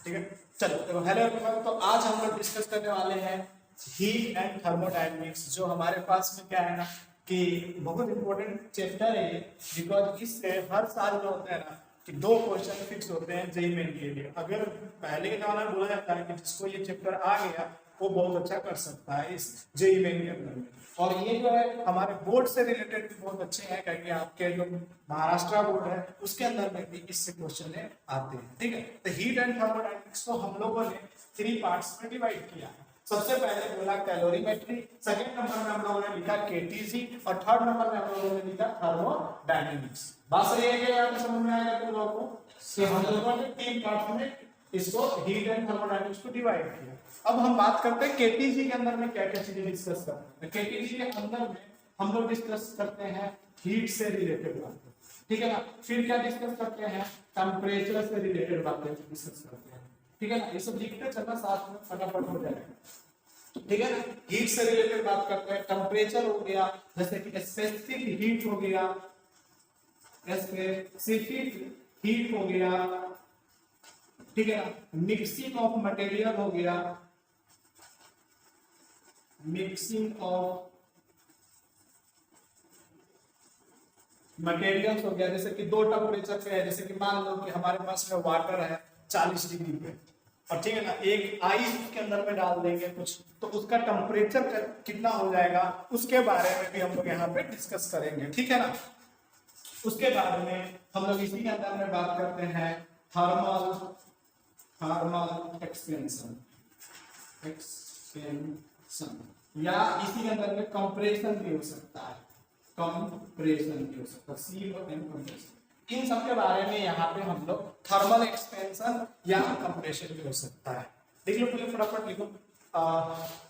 ठीक है। चलो देखो, हेलो एवरीवन, तो आज हम लोग डिस्कस करने वाले हैं हीट एंड थर्मोडायनेमिक्स। जो हमारे पास में क्या है ना कि बहुत इंपॉर्टेंट चैप्टर है, बिकॉज इससे हर साल जो होता है ना कि 2 क्वेश्चन फिक्स होते हैं जेईई मेन के लिए। अगर पहले के जमाने में बोला जाता है कि जिसको ये चैप्टर आ गया वो बहुत अच्छा कर सकता है इस जेईई मेन के अंदर में। और ये जो है हमारे बोर्ड से रिलेटेड भी बहुत अच्छे हैं, क्योंकि आपके जो महाराष्ट्र बोर्ड है उसके अंदर में भी इससे क्वेश्चन आते हैं। ठीक है, तो हीट एंड थर्मोडायनेमिक्स को हम लोगों ने 3 पार्ट्स में डिवाइड किया है। सबसे पहले बोला कैलोरीमेट्री, सेकंड नंबर में हम लोगों ने लिखा केटीसी और थर्ड नंबर में हम लोगों ने लिखा थर्मोडायनेमिक्स। बात सही है क्या? आपको समझ में आएगा तुम लोगों को कि हम लोगों ने 3 पार्ट्स में इसको हीट एंड थर्मोडायनेमिक्स को डिवाइड किया। अब हम बात करते हैं केटीजी के अंदर में क्या क्या चीजें डिस्कस करते हैं। केटीजी के अंदर में हम लोग डिस्कस करते हैं हीट से रिलेटेड बातें, ठीक है ना। फिर क्या डिस्कस करते हैं? टेम्परेचर से रिलेटेड बातें डिस्कस करते हैं, ठीक है ना। ये सब लिखते चलना, साथ में फटाफट हो जाएगा, ठीक है ना। हीट से रिलेटेड बात करते हैं, टेम्परेचर हो गया, जैसे कि स्पेसिफिक हीट हो गया, स्पेसिफिक हीट हो गया, ठीक है ना। मिक्सिंग ऑफ मटेरियल हो गया, मिक्सिंग ऑफ मटेरियल्स हो गया। जैसे कि 2 टेम्परेचर पे है, जैसे कि मान लो कि हमारे पास में वाटर है 40 डिग्री पे, और ठीक है ना एक आइस के अंदर में डाल देंगे कुछ, तो उसका टेम्परेचर कितना हो जाएगा उसके बारे में भी हम लोग यहाँ पे डिस्कस करेंगे, ठीक है ना। उसके बाद में हम लोग इसी के अंदर में बात करते हैं थर्मल एक्सपेंशन, या इसी के अंदर में कंप्रेशन भी हो सकता है, कंप्रेशन भी हो सकता है, सी और एन कंप्रेशन। इन सब के बारे में यहाँ पे हम लोग थर्मल एक्सपेंशन या कंप्रेशन भी हो सकता है। देख लो पहले फटाफट लिखो।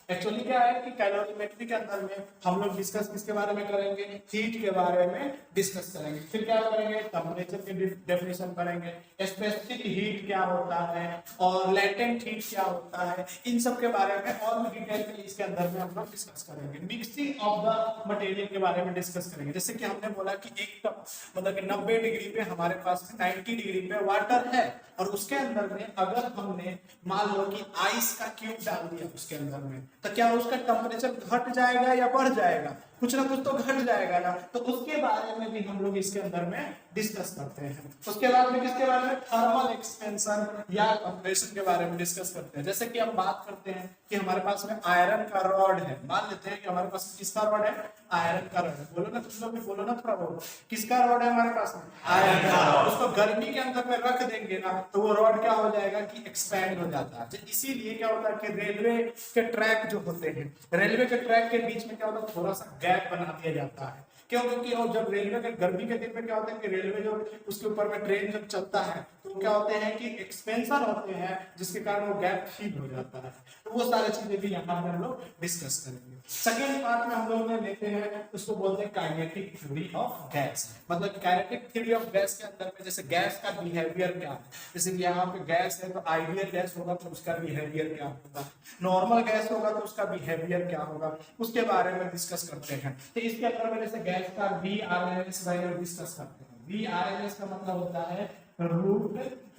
एक्चुअली क्या है कि कैलोरीमेट्री के अंदर में हम लोग डिस्कस किसके बारे में करेंगे? हीट के बारे में डिस्कस करेंगे। फिर क्या करेंगे? टेम्परेचर की डेफिनेशन करेंगे, स्पेसिफिक हीट क्या होता है और लेटेंट हीट क्या होता है, इन सब के बारे में और भी डिटेल में इसके अंदर में हम लोग डिस्कस करेंगे। मिक्सिंग ऑफ द मटेरियल के बारे में डिस्कस करेंगे। जैसे कि हमने बोला कि एक मतलब कि 90 डिग्री पे हमारे पास में 90 डिग्री पे वाटर है, और उसके अंदर में अगर हमने मान लो कि आइस का क्यूब डाल दिया उसके अंदर में, तो क्या उसका टेम्परेचर घट जाएगा या बढ़ जाएगा? कुछ ना कुछ तो घट जाएगा ना। तो उसके बारे में भी हम लोग इसके अंदर में डिस्कस करते हैं। उसके बाद में किसके बारे में? थर्मल एक्सपेंशन या कंप्रेशन के बारे में डिस्कस करते हैं। जैसे कि हम बात करते हैं कि हमारे पास में आयरन का रॉड है, मान लेते हैं कि हमारे पास किसका रॉड है? आयरन का रॉड है। बोलो ना तुम लोग भी, बोलो ना थोड़ा बहुत, किसका रॉड है हमारे पास में? आयरन का रॉड। उसको गर्मी के अंदर में रख देंगे ना तो वो रॉड क्या हो जाएगा कि एक्सपैंड हो जाता है। इसीलिए क्या होता है कि रेलवे के ट्रैक जो होते हैं, रेलवे के ट्रैक के बीच में क्या होता है? थोड़ा सा गैप बना दिया जाता है। क्यों? क्योंकि और जब रेलवे के गर्मी के दिन में क्या होता है कि रेलवे जो उसके ऊपर में ट्रेन जब चलता है तो क्या होते हैं कि एक्सपेंशन होते हैं, जिसके कारण वो गैप फील हो जाता है। तो वो सारी चीजें भी यहाँ पे हम लोग डिस्कस करेंगे। सेकेंड पार्ट में हम लोग लेते हैं, उसको बोलते हैं काइनेटिक थ्योरी ऑफ गैस। मतलब काइनेटिक थ्योरी ऑफ गैस के अंदर में जैसे गैस का बिहेवियर क्या है, जैसे कि यहाँ पे गैस है तो आइडियल गैस होगा तो उसका बिहेवियर क्या होगा, नॉर्मल गैस होगा तो उसका बिहेवियर क्या होगा, उसके बारे में डिस्कस करते हैं। तो इसके अंदर में जैसे गैस का VRMS वैल्यू डिस्कस करते हैं। VRMS का मतलब होता है root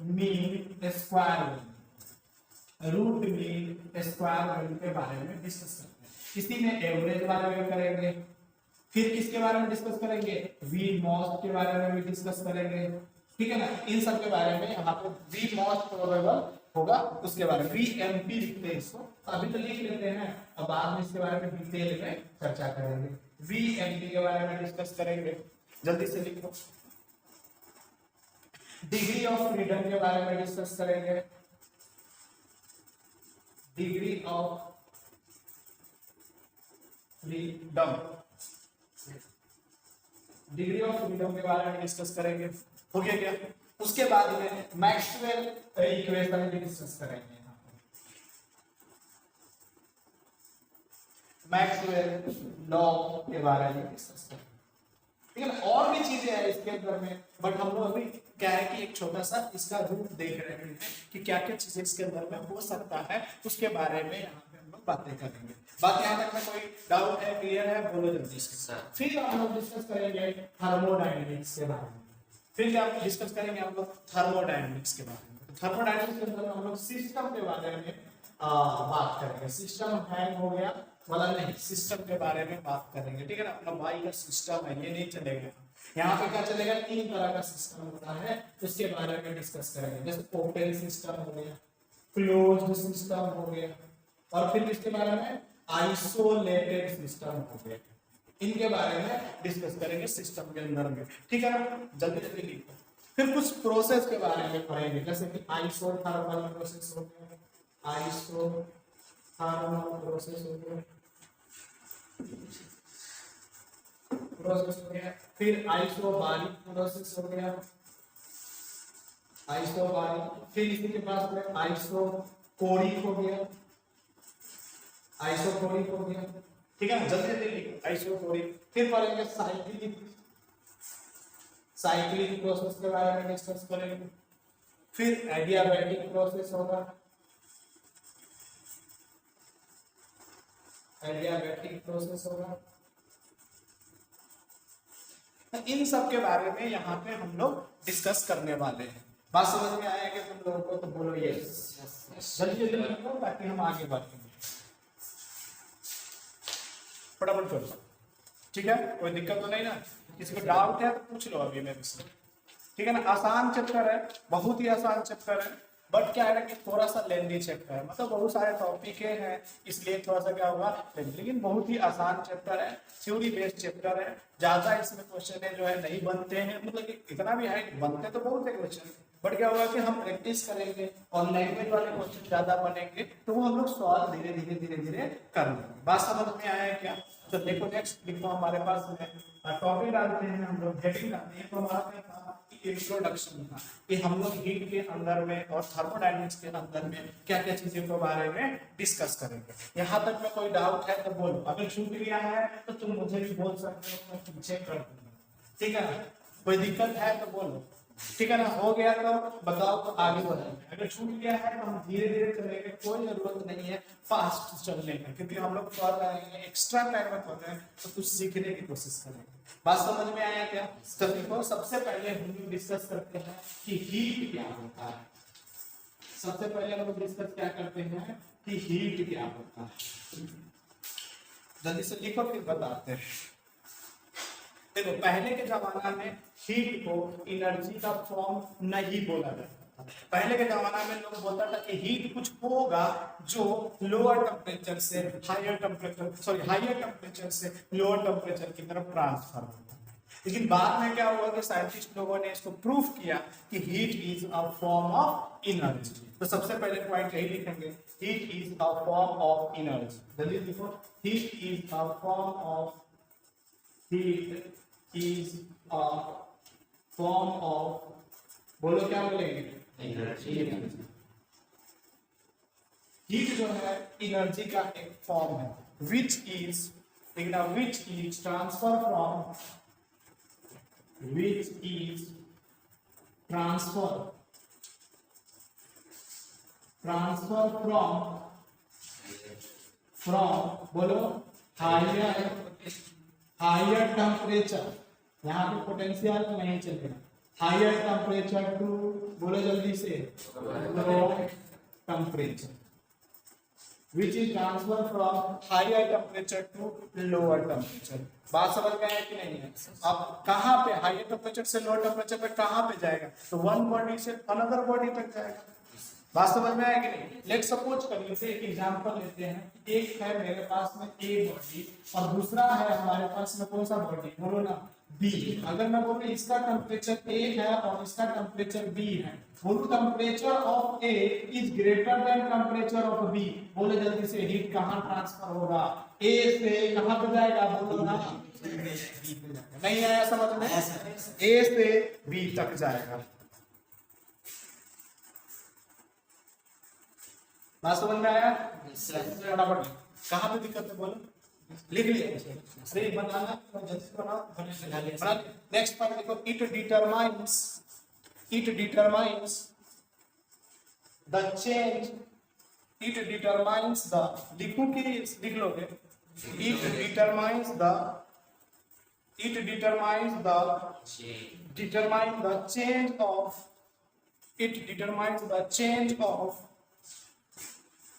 mean square value, root mean square value के बारे में डिस्कस करते हैं। इसी में एवरेज बारे में करेंगे। फिर किसके बारे में डिस्कस करेंगे? वी मॉस्ट के बारे में भी डिस्कस करेंगे, ठीक है ना। इन सब के बारे में यहाँ पे वी मॉस्ट प्रोबेबल होगा उसके बारे में, VMP लिखते हैं इसको, अभी तो लिख लेते हैं, अब बाद में इसके बारे में डिटेल में चर्चा करेंगे। VMP के बारे में डिस्कस करेंगे, जल्दी से लिखो। डिग्री ऑफ फ्रीडम के बारे में डिस्कस करेंगे, degree of freedom, degree of freedom के बारे में डिस्कस करेंगे। हो गया क्या? उसके बाद में मैक्सवेल इक्वेशन डिस्कस करेंगे, मैक्सवेल लॉ के बारे में डिस्कस करेंगे, ठीक है ना। और भी चीजें हैं इसके अंदर में, बट हम लोग अभी क्या है कि एक छोटा सा इसका रूप देख रहे हैं कि क्या क्या चीजें इसके अंदर में हो सकता है, उसके बारे में यहाँ पे हम लोग बातें करेंगे। बात यहाँ तक में कोई डाउट है? क्लियर है? बोलो जल्दी से। फिर हम लोग डिस्कस करेंगे थर्मोडायनेमिक्स के बारे में। फिर क्या डिस्कस करेंगे हम लोग? थर्मोडायनेमिक्स के बारे में। थर्मोडायनेमिक्स के अंदर हम लोग सिस्टम के बारे में बात करेंगे। सिस्टम हैंग हो गया वाला नहीं, सिस्टम के बारे में बात करेंगे, ठीक है ना। अपना भाई का सिस्टम है, ये नहीं चलेगा। यहाँ पे क्या चलेगा, 3 तरह का सिस्टम होता है, उसके बारे में डिस्कस करेंगे। जैसे ओपन सिस्टम हो गया, क्लोज्ड सिस्टम हो गया, और फिर इसके बारे में आइसोलेटेड सिस्टम हो गया। इनके बारे में डिस्कस करेंगे सिस्टम के अंदर में, ठीक है ना। जल्दी जल्दी लिखो। फिर कुछ प्रोसेस के बारे में पढ़ेंगे, जैसे कि आइसोथर्मल प्रोसेस हो गया, आइसोथर्मल प्रोसेस हो गया, प्रोसेस हो गया। फिर आइसोबारिक प्रोसेस हो गया, आइसोबारिक। फिर इसी के पास में आइसोकोरिक हो गया, आइसोकोरिक हो गया, ठीक है ना। जल्दी जल्दी लिखो, आइसोकोरिक। फिर पढ़ेंगे साइक्लिक, साइक्लिक प्रोसेस के बारे में डिस्कस करेंगे। फिर एडियाबैटिक प्रोसेस होगा, एडियाबैटिक प्रोसेस होगा। इन सब के बारे में यहाँ पे हम लोग डिस्कस करने वाले हैं। बात समझ में आया कि तुम लोगों को? तो बोलो यस। जल्दी जल्दी लिखो ताकि हम आगे बढ़ेंगे। फटाफट करो, ठीक है। कोई दिक्कत तो नहीं ना? किसी को डाउट है तो पूछ लो अभी मेरे से, ठीक है ना। आसान चैप्टर है, बहुत ही आसान चैप्टर है, बट क्या है ना कि थोड़ा सा लेंदी चैप्टर है, मतलब बहुत सारे टॉपिक हैं, इसलिए थोड़ा सा क्या होगा लेंदी, लेकिन बहुत ही आसान चैप्टर है, थ्योरी बेस्ड चैप्टर है। ज्यादा इसमें क्वेश्चन जो है नहीं बनते हैं, मतलब कि इतना भी है, बनते तो बहुत है क्वेश्चन, बट क्या होगा कि हम प्रैक्टिस करेंगे और लैंग्वेज वाले क्वेश्चन ज्यादा बनेंगे तो वो हम लोग सॉल्व धीरे धीरे धीरे धीरे कर लेंगे। बात समझ में आया क्या? तो देखो नेक्स्ट लिखो, हमारे पास में टॉपिक डालते हैं हम लोग, हेडिंग डालते हैं। तो हमारा क्या था, इंट्रोडक्शन था कि हम लोग हीट के अंदर में और थर्मोडायनेमिक्स के अंदर में क्या क्या चीजों के बारे में डिस्कस करेंगे। यहाँ तक में कोई डाउट है तो बोलो, अगर छूट गया है तो तुम मुझे भी बोल सकते हो, मैं पीछे कर दूंगा, ठीक है ना। कोई दिक्कत है तो बोलो, ठीक है ना। हो गया तो बताओ तो आगे बढ़ेंगे, अगर छूट गया है तो हम धीरे धीरे चलेंगे, कोई जरूरत नहीं है फास्ट चलने का, क्योंकि हम लोग कर रहे हैं एक्स्ट्रा टाइम में कर रहे हैं तो कुछ सीखने की कोशिश करेंगे। बात समझ में आया क्या? तो देखो सबसे पहले हम लोग डिस्कस करते हैं कि हीट क्या होता है। सबसे पहले हम लोग डिस्कस क्या करते हैं कि हीट क्या होता है। जल्दी से लिखो फिर बताते हैं। देखो पहले के जमाना में हीट को एनर्जी का फॉर्म नहीं बोला जाता था। पहले के जमाना में लोग बोलता था कि हीट कुछ होगा जो लोअर टेम्परेचर से हायर टेम्परेचर से लोअर टेम्परेचर की तरफ ट्रांसफर होता है। लेकिन बाद में क्या हुआ कि साइंटिस्ट लोगों ने इसको प्रूफ किया कि heat is a form of energy. तो सबसे पहले पॉइंट यही लिखेंगे, heat is a form of energy. जल्दी लिखो, heat is a form of heat is a form of, बोलो क्या बोलेंगे, एनर्जी। हीट जो है एनर्जी का एक फॉर्म है, which is transfer from, which is transfer from बोलो हायर टेम्परेचर, यहाँ पे पोटेंशियल नहीं चलेगा, हायर टेम्परेचर टू, बोलो जल्दी से, low temperature, which is transfer from higher temperature to lower temperature. बात समझ में आया कि नहीं है? अब कहाँ पे हायर टेम्परेचर से लोअर टेम्परेचर पे कहाँ पे जाएगा, तो वन बॉडी से अनदर बॉडी तक जाएगा। बात समझ में आया कि नहीं? लेट सपोज कर लेते हैं, एक एग्जांपल लेते हैं, एक है मेरे पास में ए बॉडी और दूसरा है हमारे पास में कौन सा बॉडी, बोलो ना बी। अगर मैं बोलूं इसका टेम्परेचर ए है और इसका टेम्परेचर बी है, बोलूं temperature of A is greater than temperature of B, बोले जल्दी से हीट कहाँ ट्रांसफर होगा, ए से कहाँ पे जाएगा, बोलो ना नहीं आया समझ में, ए से बी तक जाएगा। बात समझ में आया? फटाफट कहाँ पे दिक्कत है बोलो, लिख लिया, अरे बनाना जल्दी से बनाओ। नेक्स्ट पॉइंट देखो, it determines the change, it determines the, लिखो कि लिख लोगे, it determines the change of It determines the change of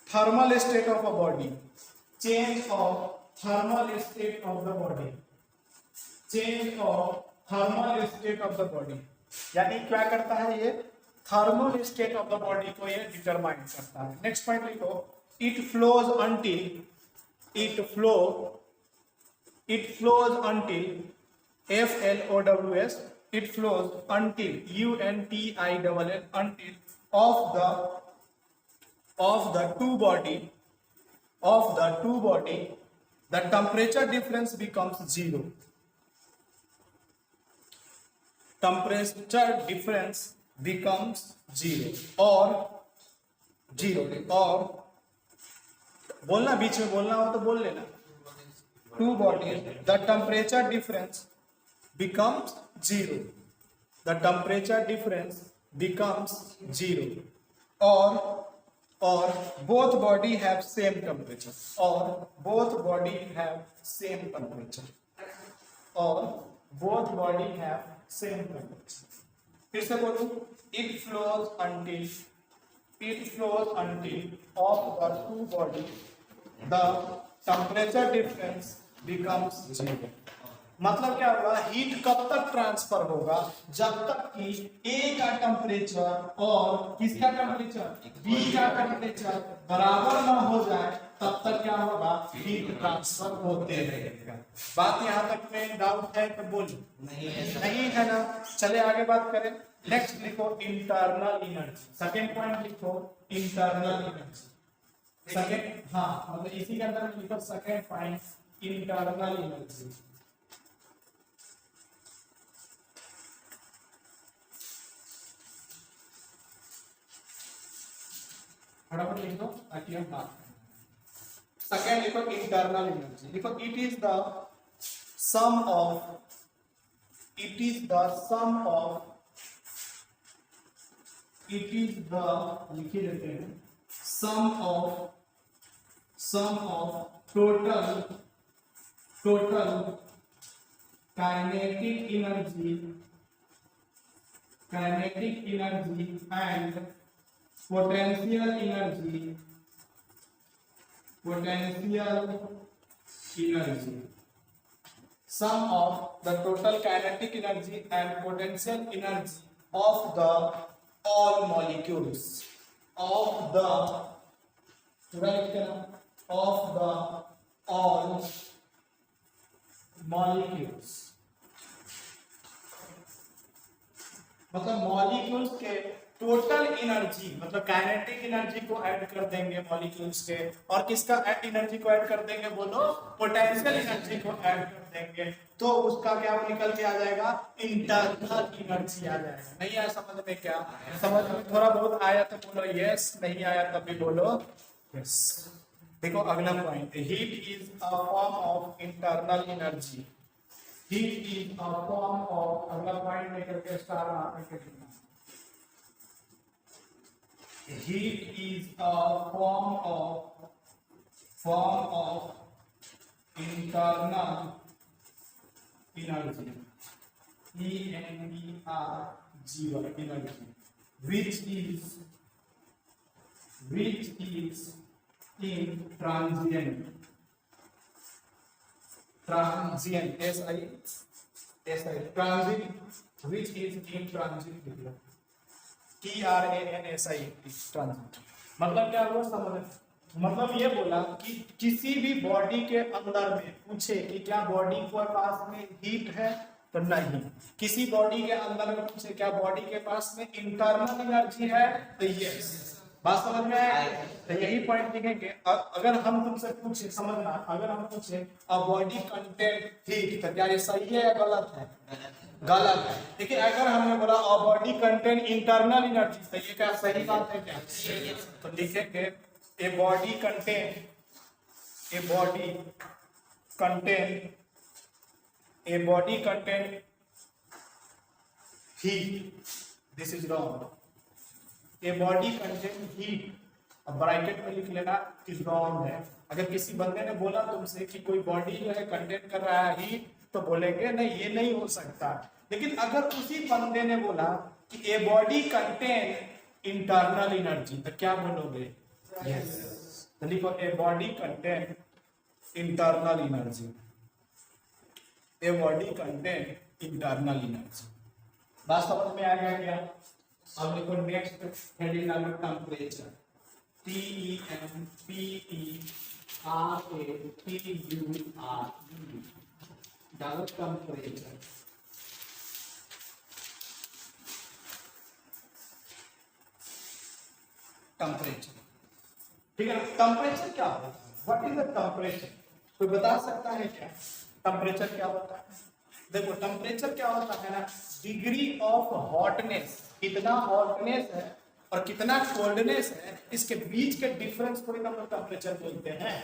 thermal state of a body. Change of thermal state of the body. Change of thermal state of the body. यानी क्या करता है ये? Thermal state of the body को ये determine करता है. Next point लिखो. It flows until FLOWS. It flows until UNTILL until of the two body the temperature difference becomes zero. Temperature difference becomes zero or बोलना, बीच में बोलना हो तो बोल लेना. Two bodies, the temperature difference becomes zero. The temperature difference becomes zero. Or both body have same temperature. Or both body have same temperature. Or both body have same temperature. फिर से बोलूं. It flows until of the two body the temperature difference becomes zero. मतलब क्या होगा? Heat कब तक transfer होगा? जब तक कि ए का टेम्परेचर और किसका टेम्परेचर, बी का टेम्परेचर बराबर ना हो जाए, तब तक क्या होगा? हीट ट्रांसफर होते रहेगा. बात यहाँ तक में डाउट है तो बोलो. नहीं है ना? चले आगे बात करें. नेक्स्ट लिखो इंटरनल एनर्जी. सेकेंड पॉइंट लिखो इंटरनल एनर्जी. सेकेंड, हाँ मतलब इसी के अंदर लिखो सेकेंड पॉइंट इंटरनल एनर्जी. फटाफट लिख दो ताकि हम बात करें. सेकेंड लिखो इंटरनल एनर्जी. लिखो it is the sum of लिखिए देते हैं. Sum of total kinetic energy and potential energy. Sum of the total kinetic energy and potential energy of the all molecules of the all molecules. मतलब molecules के total energy, मतलब kinetic energy को add कर देंगे molecules के, और किसका energy को ऐड कर देंगे? बोलो पोटेंशियल एनर्जी को ऐड कर देंगे, तो उसका क्या वो निकल के आ जाएगा? इंटरनल एनर्जी आ जाएगा. नहीं आया समझ में? क्या समझ में थोड़ा बहुत आया तो बोलो यस, नहीं आया तब भी बोलो यस. देखो अगला point, heat is a form of internal energy. Heat is a form of, अगला पॉइंट लेकर के स्टार आके लिखना. Heat is a form of internal energy. ENERGY energy, which is in transient. Transient, which is in transit. TRANSIT, transit. मतलब क्या हुआ समझ? मतलब ये बोला कि किसी भी बॉडी के अंदर में पूछे कि क्या बॉडी के पास में हीट है, तो नहीं. किसी बॉडी के अंदर में पूछे क्या बॉडी के पास में इंटरनल एनर्जी है, तो यस. बात समझ में आए? तो यही पॉइंट लिखेंगे. अगर हम तुमसे पूछे, समझना, अगर हम पूछे अ बॉडी कंटेंट हीट, तो क्या ये सही है या गलत है? गलत है. लेकिन अगर हमने बोला a body content internal energy, तो ये क्या सही बात है क्या? तो लिखेंगे a body content heat. This is wrong. A body content heat, अब ब्रैकेट में लिख लेना, इज रॉन्ग है. अगर किसी बंदे ने बोला तुमसे कि कोई बॉडी जो है कंटेंट कर रहा है हीट, तो बोलेंगे नहीं ये नहीं हो सकता. लेकिन अगर उसी बंदे ने बोला कि a body contain internal energy, तो क्या बोलोगे? यस। तो लिखो a body contain internal energy, a body contain internal energy. बात समझ में आ गया क्या? अब देखो नेक्स्ट हेडिंग डालो टेम्परेचर, TEMPERATURE डालो टेम्परेचर। टेम्परेचर, ठीक है ना? टेम्परेचर क्या होता है? What is the temperature? कोई बता सकता है क्या टेम्परेचर क्या होता है? देखो टेम्परेचर क्या होता है ना, डिग्री ऑफ हॉटनेस, कितना हॉटनेस है और कितना कोल्डनेस है, इसके बीच के डिफरेंस को हम लोग टेम्परेचर बोलते हैं।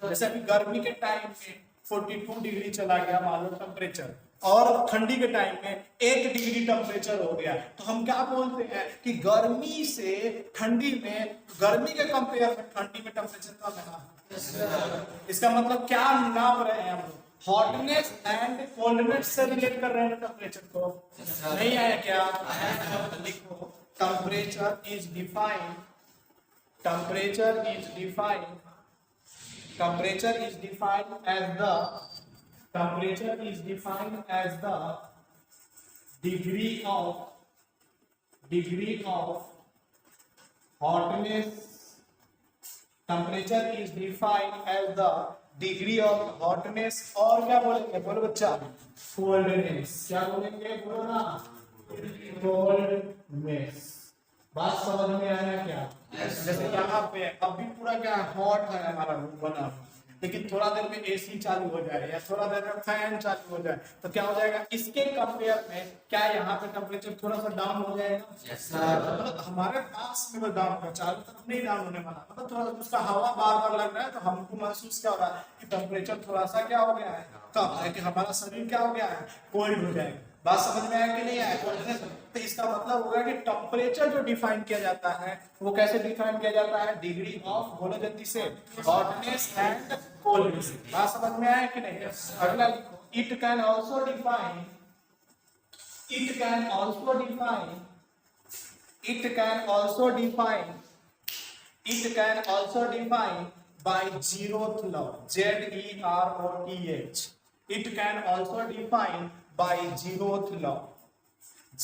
जैसे अभी गर्मी के टाइम में 42 डिग्री चला गया मान लो टेम्परेचर, और ठंडी के टाइम में 1 डिग्री टेम्परेचर हो गया, तो हम क्या बोलते हैं कि गर्मी से ठंडी में, गर्मी के कंपेयर में ठंडी में टेम्परेचर कम है ना। इसका मतलब क्या नाप रहे हैं हम लोग? हॉटनेस एंड कोल्डनेस से रिलेट कर रहे हैं टेम्परेचर को। नहीं आया क्या? लिखो temperature is defined, temperature is defined, temperature is defined as the, temperature is defined as the degree of hotness, temperature is defined as the degree of hotness, और क्या बोलेंगे? बोलो बच्चा, coldness। क्या बोलेंगे? बोलो ना, coldness। बात समझ में आया क्या? जैसे यहाँ पे अभी पूरा क्या हॉट है हमारा रूम बना, लेकिन थोड़ा देर में एसी चालू हो जाए या थोड़ा देर में फैन चालू हो जाए तो क्या हो जाएगा? इसके कंपेयर में क्या यहाँ पे टेम्परेचर थोड़ा सा डाउन हो जाएगा? मतलब हमारे पास में वो डाउन होगा, चारों तरफ नहीं डाउन होने वाला, मतलब थोड़ा उसका हवा बार बार लग रहा है, तो हमको महसूस क्या हो रहा है कि टेम्परेचर थोड़ा सा क्या हो गया है, कम है, कि हमारा शरीर क्या हो गया है, कोल्ड हो जाएगा। बात समझ में आया कि नहीं आया? तो इसका मतलब होगा कि टेम्परेचर जो डिफाइन किया जाता है वो कैसे डिफाइन किया जाता है? डिग्री ऑफ, बोलो जल्दी से, हॉटनेस एंड कोल्डनेस। बात समझ में आया कि नहीं? अगला लिखो, it can also define, it can also define, it can also define, it can also define by zeroth law, ZEROTH, it can also define by zeroth law,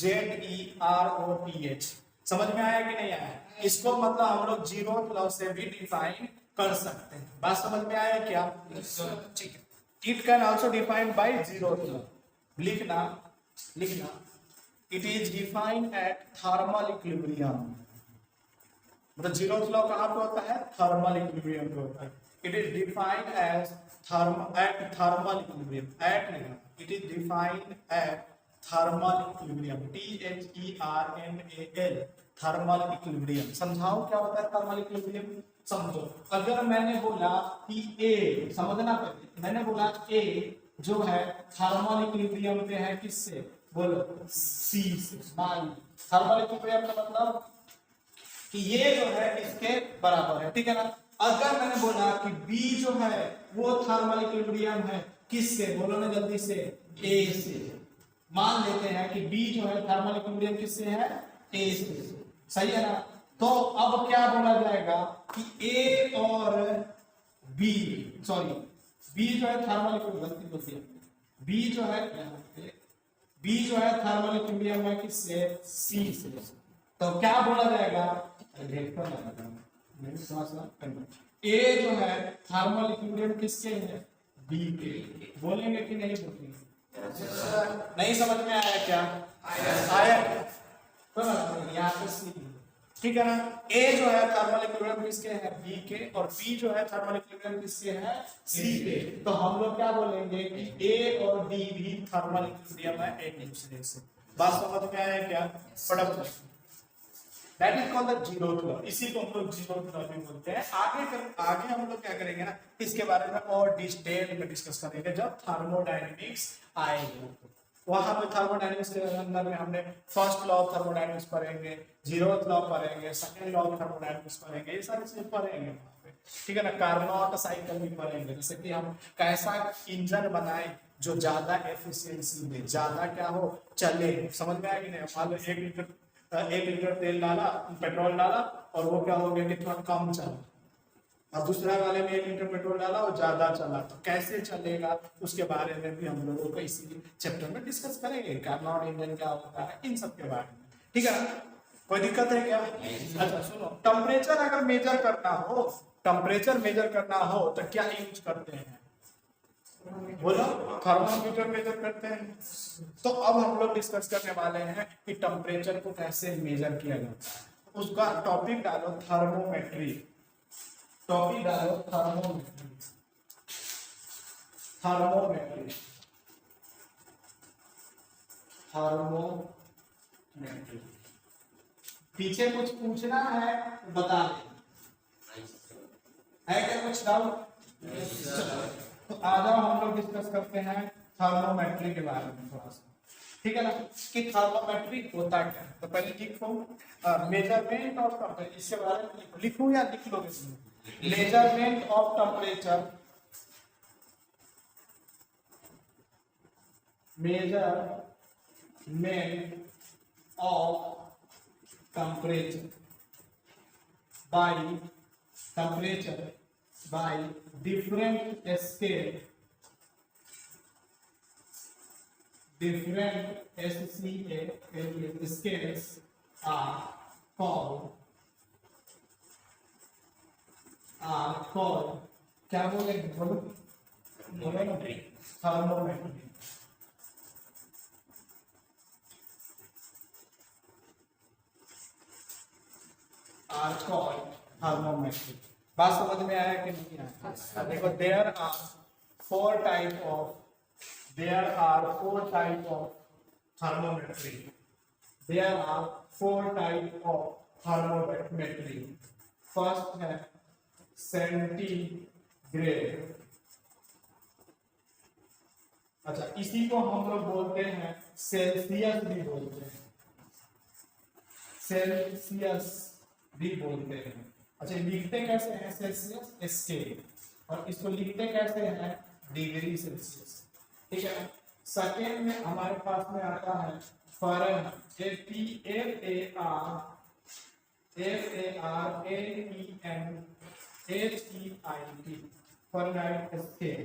ZEROTH। समझ में आया कि नहीं आया? इसको मतलब हम लोग zeroth law से भी डिफाइन कर सकते हैं। बात समझ में आया क्या? ठीक है। It can also define by zeroth law, लिखना, लिखना, it is defined at thermal equilibrium। मतलब zeroth law कहाँ पे होता है? थर्मल इक्विलिब्रियम पे होता है। It is defined as at thermal equilibrium, at नहीं, it is defined at thermal equilibrium, THERMAL, thermal equilibrium। समझाओ क्या होता है थर्मल इक्विलिब्रियम? समझो, अगर मैंने बोला कि A, समझना पड़ेगा, मैंने बोला A जो है थर्मल इक्विलिब्रियम पे है किससे? बोलो C से। मान थर्मल इक्विलिब्रियम का मतलब कि ये जो है इसके बराबर है, ठीक है ना? अगर मैंने बोला कि B जो है वो थर्मल इक्विलिब्रियम है किससे? बोलो ना जल्दी से, A से। मान लेते हैं कि B जो है थर्मल इक्विलिब्रियम किससे है? A से। सही है ना? तो अब क्या बोला जाएगा कि A और B, सॉरी B जो है थर्मल इक्विलिब्रियम, B जो है, B जो है थर्मल इक्विलिब्रियम है किससे? C से। तो क्या बोला जाएगा? ए जो है थर्मल इक्विलिब्रियम किसके है? बी के। बोलेंगे कि नहीं बोलेंगे? नहीं समझ में आया क्या? आया। यहाँ पे सी, ठीक है ना? ए जो है थर्मल इक्विलिब्रियम किसके है? बी के, और बी जो है थर्मल इक्विलिब्रियम किसके है? सी के। तो हम लोग क्या बोलेंगे कि ए और डी भी थर्मल इक्विलिब्रियम है एक दूसरे से। बात समझ में आया क्या? फटाफट, That is called the zeroth law। इसी को हम लोग zeroth law भी बोलते हैं। आगे हम लोग क्या करेंगे ना, इसके बारे में और डिटेल में डिस्कस करेंगे जब थर्मोडायनेमिक्स आएगा। वहां पे थर्मोडायनेमिक्स के अंदर में हमने फर्स्ट लॉ ऑफ थर्मोडायनेमिक्स पढ़ेंगे, जीरोथ लॉ पढ़ेंगे, सेकंड लॉ ऑफ थर्मोडायनेमिक्स पढ़ेंगे, ये सारी चीजें पढ़ेंगे वहां पे, ठीक है ना? कार्नोट साइकिल भी पढ़ेंगे, जैसे कि हम कैसा इंजन बनाए जो ज्यादा एफिशिएंसी दे, ज्यादा क्या हो, चले। समझ में आया कि नहीं? मान लो 1 लीटर 1 लीटर तेल डाला, पेट्रोल डाला और वो क्या हो गया कि थोड़ा कम चला, और दूसरा वाले में 1 लीटर पेट्रोल डाला और ज्यादा चला, तो कैसे चलेगा उसके बारे में भी हम लोगों को इसी चैप्टर में डिस्कस करेंगे। कार्नोट इंजन क्या होता है, इन सब के बारे में, ठीक है। कोई दिक्कत है क्या? अच्छा सुनो, टेम्परेचर अगर मेजर करना हो, टेम्परेचर मेजर करना हो तो क्या यूज करते हैं? बोलो, थर्मामीटर मेजर करते हैं। तो अब हम लोग डिस्कस करने वाले हैं कि टेम्परेचर को कैसे मेजर किया जाता है। उसका टॉपिक डालो थर्मोमेट्री, टॉपिक डालो थर्मोमेट्री, थर्मोमेट्री, थर्मोमेट्री। पीछे कुछ पूछना है बता दे, है क्या कुछ डाउट? तो आ जाओ हम लोग डिस्कस करते हैं थर्मोमेट्री के बारे में थोड़ा सा, ठीक है ना, कि थर्मोमेट्री होता क्या है। तो पहले लिखो मेजरमेंट ऑफ टेम्परेचर, इसके बारे में लिखो या लिख लोगे? Measurement of temperature, measurement of temperature by temperature by different scale, different scales are called क्या बोले? बोलो थर्मोमेट्री। are called thermometry। बात समझ में आया कि नहीं आया? देखो there are four type of thermometry, there are four type of thermometry। First है सेंटीग्रेड, अच्छा इसी को हम लोग बोलते हैं सेल्सियस भी बोलते हैं, सेल्सियस भी बोलते हैं। अच्छा लिखते कैसे हैं? सेल्सियस स्केल, और इसको लिखते कैसे हैं? डिग्री सेल्सियस, ठीक है। सेकेंड में हमारे पास में आता है फ़ारेनहाइट, FARENHEIT, फ़ारेनहाइट स्केल,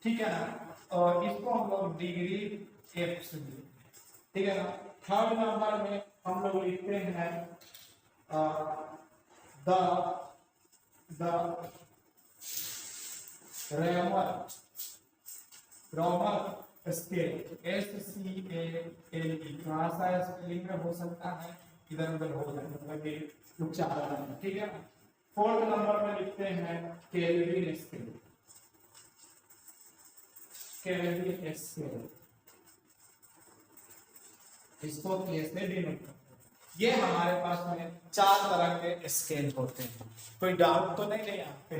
ठीक है ना, और इसको हम लोग डिग्री एफ से लिखते हैं, ठीक है ना। थर्ड नंबर में हम लोग लिखते हैं the Raman scale, SCALE, थोड़ा सा स्पेलिंग में हो सकता है इधर उधर हो जाए, मतलब कि उच्चारण, ठीक है। फोर्थ नंबर में लिखते हैं केल्विन स्केल, केल्विन स्केल, इसको कैसे डिनोट करते हैं? ये हमारे पास में 4 तरह के स्केल होते हैं, कोई डाउट तो नहीं यहाँ पे?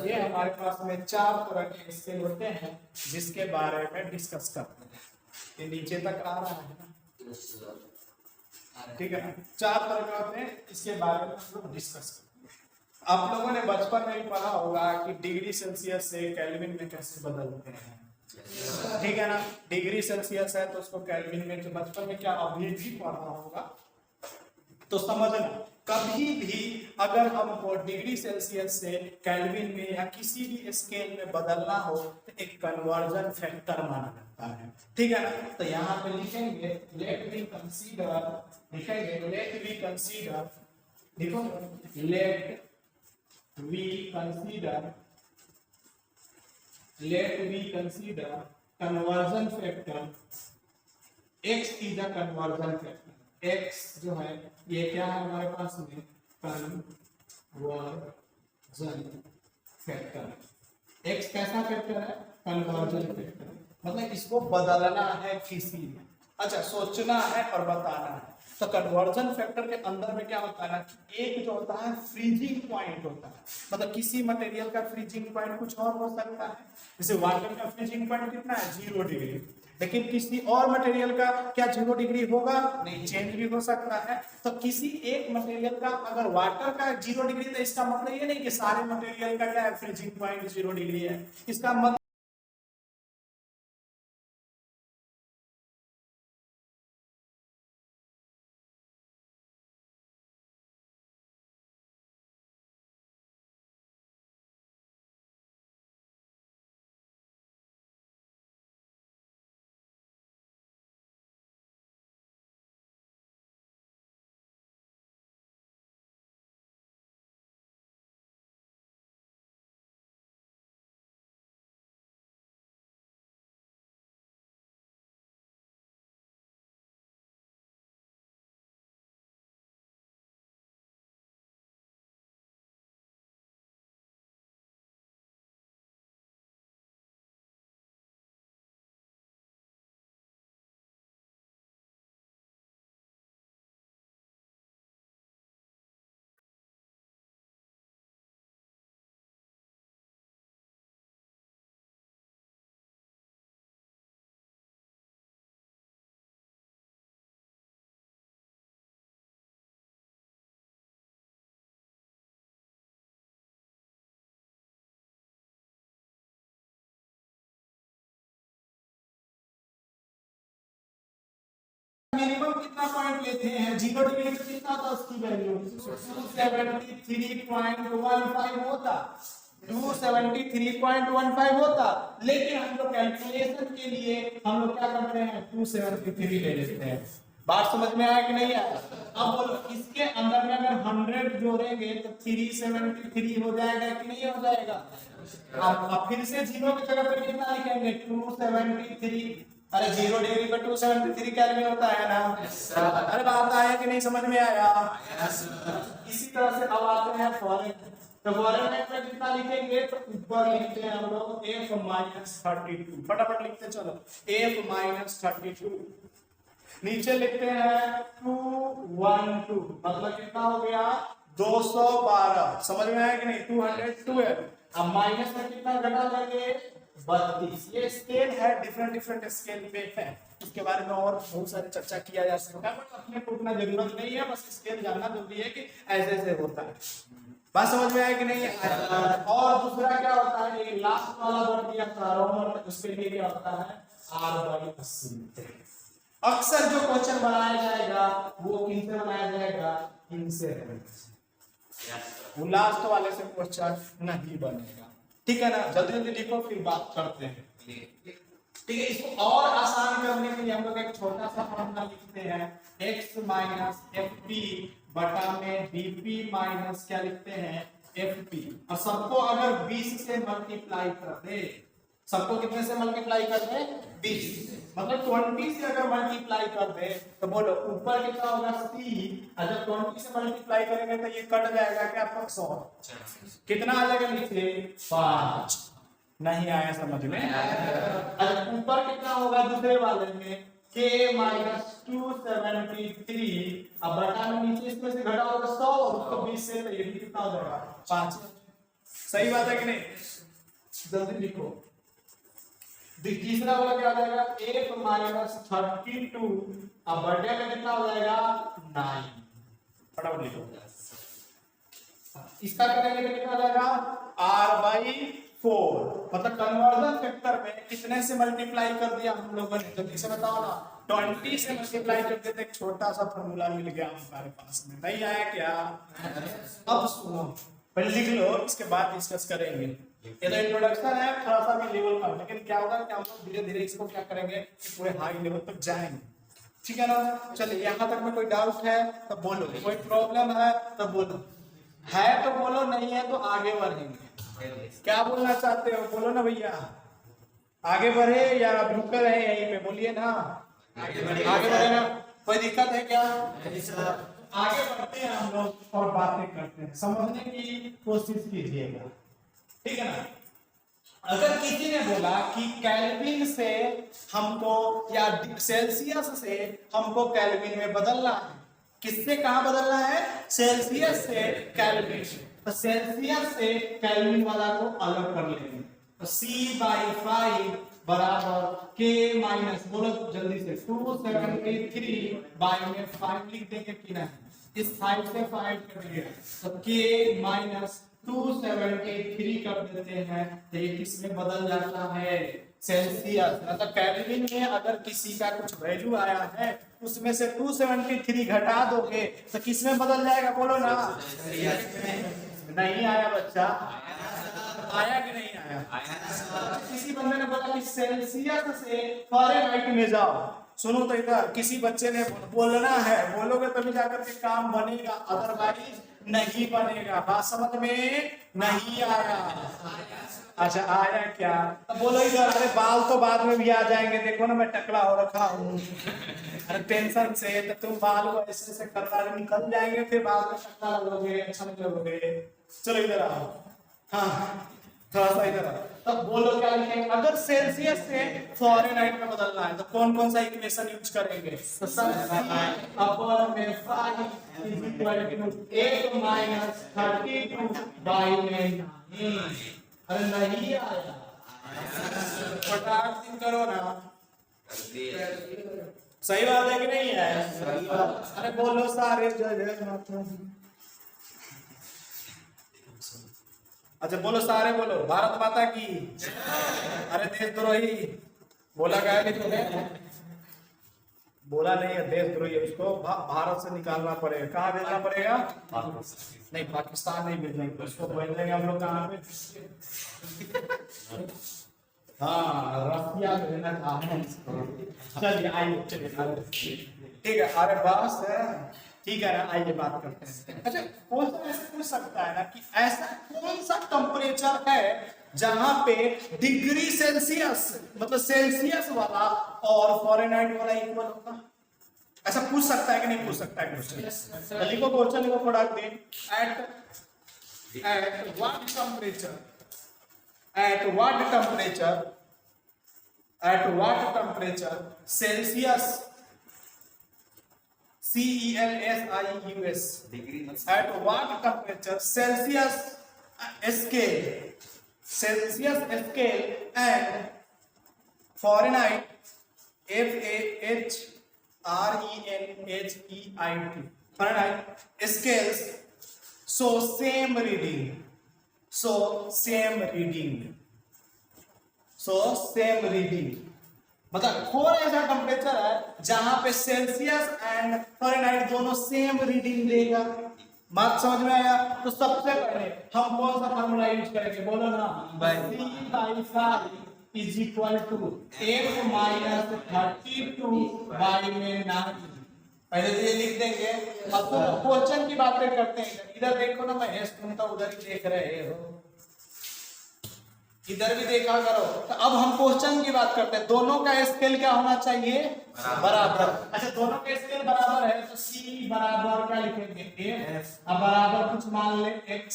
ये हमारे पास में 4 तरह के स्केल होते हैं जिसके बारे में डिस्कस करते हैं। ये नीचे तक आ रहा है ना, ठीक है ना। 4 तरह के होते हैं, इसके बारे में हम लोग डिस्कस करते हैं। आप लोगों ने बचपन में ही पढ़ा होगा कि डिग्री सेल्सियस से केल्विन में कैसे बदलते हैं, ठीक है ना। डिग्री सेल्सियस है तो उसको केल्विन में, जो बचपन में क्या अभी भी पढ़ा होगा, तो समझना कभी भी अगर हमको डिग्री सेल्सियस से केल्विन में या किसी भी स्केल में बदलना हो तो एक कन्वर्जन फैक्टर माना जाता है, ठीक है ना। तो यहाँ पे लिखेंगे लेट वी कंसीडर, लिखेंगे लेट वी कंसीडर, देखो let we consider conversion factor, x is a conversion factor, x जो है ये क्या है हमारे पास में? Conversion factor. x कैसा फैक्टर है? कन्वर्जन फैक्टर, मतलब इसको बदलना है किसी में, अच्छा सोचना है और बताना है। तो कन्वर्जन फैक्टर के अंदर में क्या होता है ना, एक जो होता है फ्रीजिंग पॉइंट होता है, मतलब किसी मटेरियल का फ्रीजिंग पॉइंट कुछ और हो सकता है, जैसे वाटर का फ्रीजिंग पॉइंट कितना है? 0 डिग्री, लेकिन किसी और मटेरियल का क्या 0 डिग्री होगा? नहीं, चेंज भी हो सकता है। तो किसी एक मटेरियल का अगर वाटर का 0 डिग्री, तो इसका मतलब ये नहीं कि सारे मटेरियल का क्या है फ्रीजिंग पॉइंट 0 डिग्री है, इसका मतलब कितना पॉइंट लेते हैं, 0 डिग्री पे कितना था उसकी वैल्यू 273.15 होता, 273.15 होता। लेकिन हम लोग कैलकुलेशन के लिए हम लोग क्या करते हैं, 273 ले लेते हैं। बात समझ में आया कि नहीं आया? अब बोलो इसके अंदर में अगर 100 जोड़ेंगे तो 373 हो जाएगा कि नहीं हो जाएगा? अब फिर से 0 की जगह पे कितना लिखेंगे, 273। अरे 0 डिग्री पर 273 केल्विन होता है ना? अरे बात आया कि नहीं समझ में आया? इसी तरह से अब आते हैं फॉरेन। तो फॉरेन में कितना लिखेंगे, तो ऊपर लिखते हैं हम लोग F-32, फटाफट लिखते चलो F-32। नीचे लिखते हैं 212, मतलब कितना हो गया 212। समझ में आया कि नहीं? 212। अब माइनस में कितना घटा देंगे, 32। ये स्केल है, डिफरेंट स्केल पे है, इसके बारे में और बहुत सारी चर्चा किया जा सकता है, बट अपने को उतना जरूरत नहीं है, बस स्केल जानना जरूरी है कि ऐसे ऐसे होता है। बात समझ में आया कि नहीं? और दूसरा क्या होता है, ये लास्ट वाला वर्ड दिया था रोमन, उसके लिए क्या होता है, R/80। अक्सर जो क्वेश्चन बनाया जाएगा वो किनसे बनाया जाएगा, इनसे। वो लास्ट वाले से क्वेश्चन नहीं बनेगा, ठीक है ना? जल्दी जल्दी लिखो फिर बात करते हैं, ठीक है? इसको और आसान करने के लिए हम लोग एक छोटा सा फॉर्मूला लिखते हैं, x माइनस fp बटा में dp माइनस क्या लिखते हैं, fp। और सबको अगर 20 से मल्टीप्लाई कर दे, सबको कितने से मल्टीप्लाई कर दे, 20, मतलब 20 से अगर मल्टीप्लाई कर दे तो बोलो ऊपर कितना होगा, c। जब 20 से मल्टीप्लाई करेंगे तो ये कट जाएगा क्या, 100। कितना आ जाएगा नीचे, 5। नहीं आया समझ में? अच्छा ऊपर कितना होगा दूसरे वाले में, k माइनस 273। अब बटा में नीचे इसमें से घटा होगा 100, उसको 20 से, तो ये भी कितना हो जाएगा, 5। सही बात है कि नहीं? जल्दी लिखो। तीसरा वाला क्या हो जाएगा, 1 माइनस 32। अब बटे में कितना हो जाएगा, 9। फटाफट लिखो। इसका करेंगे तो कितना हो जाएगा, R/4। मतलब कन्वर्जन फैक्टर में कितने से मल्टीप्लाई कर दिया हम लोगों ने, जल्दी से बताओ ना। 20 से मल्टीप्लाई कर देते, एक छोटा सा फॉर्मूला मिल गया हमारे पास में। नहीं आया क्या? अब सुनो, पहले लिख लो, इसके बाद डिस्कस करेंगे। ये तो इंट्रोडक्शन है, थोड़ा सा भी लेवल का, लेकिन क्या होगा कि हम लोग धीरे धीरे इसको क्या करेंगे कि पूरे हाई लेवल तक जाएंगे, ठीक है ना? चलिए यहाँ तक में कोई डाउट है तो बोलो, कोई प्रॉब्लम है तो बोलो, है तो बोलो, नहीं है तो आगे बढ़ेंगे। क्या बोलना चाहते हो, बोलो ना भैया। आगे बढ़े या रुके रहे यहीं पे, बोलिए ना। आगे बढ़े ना, कोई दिक्कत है क्या? आगे बढ़ते हैं हम लोग और बातें करते हैं, समझने की कोशिश कीजिएगा, ठीक है ना? अगर किसी ने बोला कि केल्विन से हमको या सेल्सियस से हमको केल्विन में बदलना है, किससे कहां बदलना है, सेल्सियस से केल्विन, तो सेल्सियस से केल्विन वाला को अलग कर लेंगे। तो C/5 बराबर K माइनस, बोलो जल्दी से, 273/5 लिख देंगे कि नहीं? इस 5 से 5 कर दिया तो K माइनस 273 कर देते हैं, तो ये किस में बदल जाता है, सेल्सियस। मतलब केल्विन में अगर किसी का कुछ वैल्यू आया है उसमें से 273 घटा दोगे तो किस में बदल जाएगा, बोलो ना। नहीं आया बच्चा? आया कि नहीं आया? किसी बंदे ने बोला कि सेल्सियस से फ़ारेनहाइट में जाओ। सुनो तो इधर, किसी बच्चे ने बोलना है, बोलोगे तभी जाकर के काम बनेगा, अदरवाइज नहीं बनेगा। बात समझ में नहीं आया? अच्छा आया क्या? अब बोलो इधर। अरे बाल तो बाद में भी आ जाएंगे, देखो ना मैं टकला हो रखा हूँ। अरे टेंशन से तो तुम बाल को ऐसे ऐसे करता निकल जाएंगे, फिर बाद में टकला लगोगे, अच्छा नहीं लगोगे। चलो इधर आओ, हाँ थोड़ा सा इधर आओ। तब बोलो क्या लिखेंगे, अगर सेल्सियस से फ़ारेनहाइट में बदलना है तो कौन कौन सा इक्वेशन यूज करेंगे? तो अपॉन में 5 इज इक्वल टू 8 माइनस 32/9। अरे नहीं आया, फटाक दिन करो ना। सही बात है कि नहीं है? अरे बोलो सारे जय माता। अच्छा बोलो सारे, बोलो भारत माता की। अरे देशद्रोही बोला गया नहीं तुमने? बोला नहीं है देशद्रोही है, उसको भारत से निकालना पड़ेगा। कहाँ भेजना पड़ेगा? नहीं, पाकिस्तान नहीं भेजेंगे उसको, भेजेंगे हम लोग कहाँ पे? हाँ, रसिया भेजना चाहते हैं। चलिए आइए, चलिए ठीक है। अरे बस है, ठीक है ना, आइए बात करते हैं। अच्छा, क्वेश्चन ऐसे पूछ सकता है ना कि ऐसा कौन सा टेम्परेचर है जहां पे डिग्री सेल्सियस मतलब सेल्सियस वाला और फ़ारेनहाइट वाला इक्वल होगा? ऐसा पूछ सकता है कि नहीं पूछ सकता है क्वेश्चन? तो लिखो क्वेश्चन, लिखो फटाक से। At what temperature, at what temperature Celsius, CELSIUS, at what temperature Celsius scale and Fahrenheit, FAHRENHEIT, Fahrenheit scales show same reading, मतलब कौन ऐसा टेम्परेचर है जहां पे सेल्सियस एंड फ़ारेनहाइट दोनों सेम रीडिंग देगा? बात समझ में आया? तो सबसे पहले हम कौन सा फार्मूला यूज करेंगे, बोलो ना? C/5 is equal to F minus 32 by में 9। पहले तो ये लिख देंगे। अब तो क्वेश्चन की बातें करते हैं। इधर देखो ना महेश, तुम तो उधर ही देख रहे हो, इधर भी देखा करो। तो अब हम क्वेश्चन की बात करते हैं। दोनों का स्केल क्या होना चाहिए? बराबर। अच्छा, दोनों का स्केल बराबर है तो C बराबर क्या लिखेंगे? F। अब बराबर कुछ मान ले x।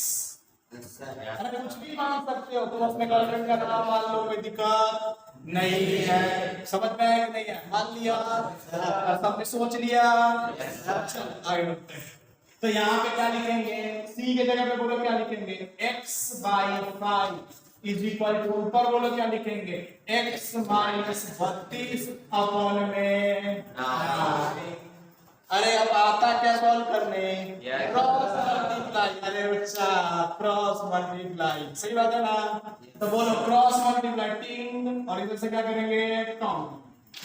अरे कुछ भी मान सकते हो, तुम अपने गर्लफ्रेंड का नाम मान लो, कोई दिक्कत नहीं है। समझ में आया कि नहीं है? मान लिया, सबने सोच लिया। चल आगे बढ़ते हैं। तो यहाँ पे क्या लिखेंगे? C के जगह पे बोलो क्या लिखेंगे? x/5 इज इक्वल टू, ऊपर बोलो क्या लिखेंगे? x माइनस 32 अपॉन में 9। अरे अब आता क्या सॉल्व करने? Cross multiply. अरे बच्चा, क्रॉस मल्टीप्लाई, सही बात है ना? तो बोलो क्रॉस मल्टीप्लाई टिंग, और इधर से क्या करेंगे? टॉन्ग।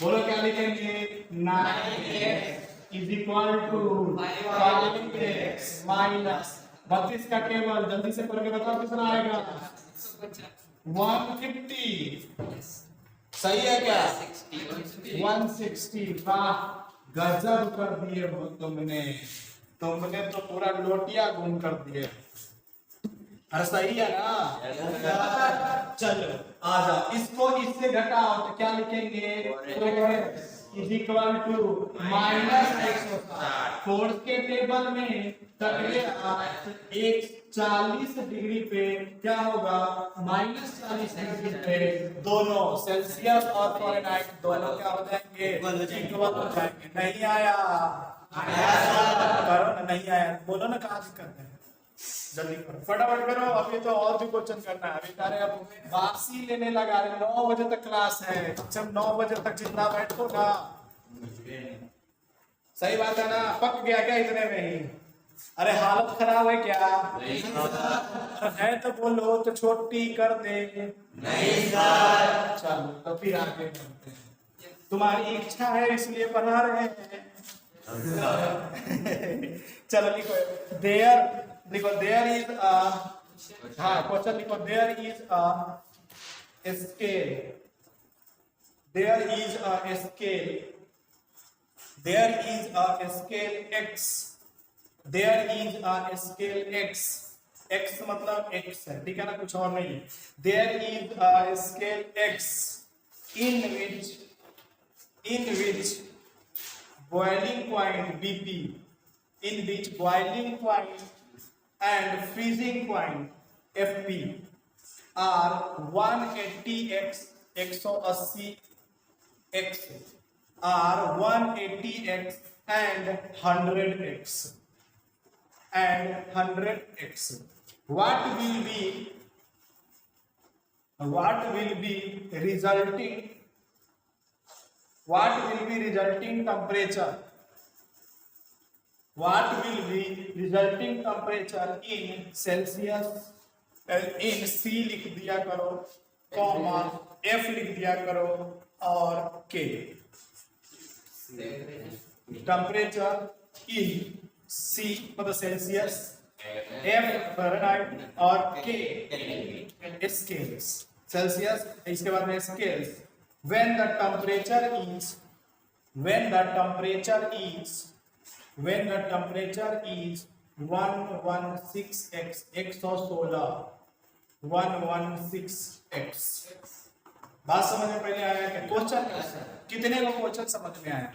बोलो क्या लिखेंगे? 9x is equal to 5x minus 32 का टेबल जल्दी से करके बताओ कितना आएगा? 150। सही है क्या? 160। वाह, गजब कर दिए हो तुमने तो पूरा लोटिया गुम कर दिए। अरे सही है ना? चलो आ जाओ, इसको इससे घटाओ तो क्या लिखेंगे? Is equal to minus 160। Four's के टेबल में एक 40 डिग्री पे क्या होगा? माइनस 40 डिग्री पे दोनों सेल्सियस और फ़ारेनहाइट दोनों क्या हो जाएंगे? इक्वल हो जाएंगे। नहीं आया? करो ना, नहीं आया बोलो ना, कहाँ दिक्कत है? जल्दी करो, फटाफट करो, अभी तो और भी क्वेश्चन करना है। अभी तारे अब वापसी लेने लगा रहे, 9 बजे तक क्लास है। जब 9 बजे तक जितना बैठो ना, सही बात है ना? पक गया क्या इतने में ही? अरे हालत खराब है क्या? नहीं है तो बोलो, तो छोटी कर दे। नहीं सर। चलो तो फिर आगे बढ़ते हैं। तुम्हारी इच्छा है इसलिए पढ़ा रहे हैं। चलो लिखो देयर, लिखो देयर इज हाँ क्वेश्चन लिखो, there is a scale, there is a scale, there is a scale x, there is a scale x, x मतलब x है, ठीक है ना, कुछ और नहीं। There is a scale x in which boiling point BP, in which boiling point and freezing point FP are 180x, 180x are 180x and 100x and 100x. What will be resulting? What will be resulting temperature? What will be resulting temperature in Celsius? in C लिख दिया करो, comma F लिख दिया करो और K। Temperature in सी मतलब Celsius, F Fahrenheit और के स्केल्स, सेल्सियस इसके बाद में scales. When the temperature is 116x 116x बात समझ में पहले आया क्या? क्वेश्चन कितने लोग क्वेश्चन समझ में आया?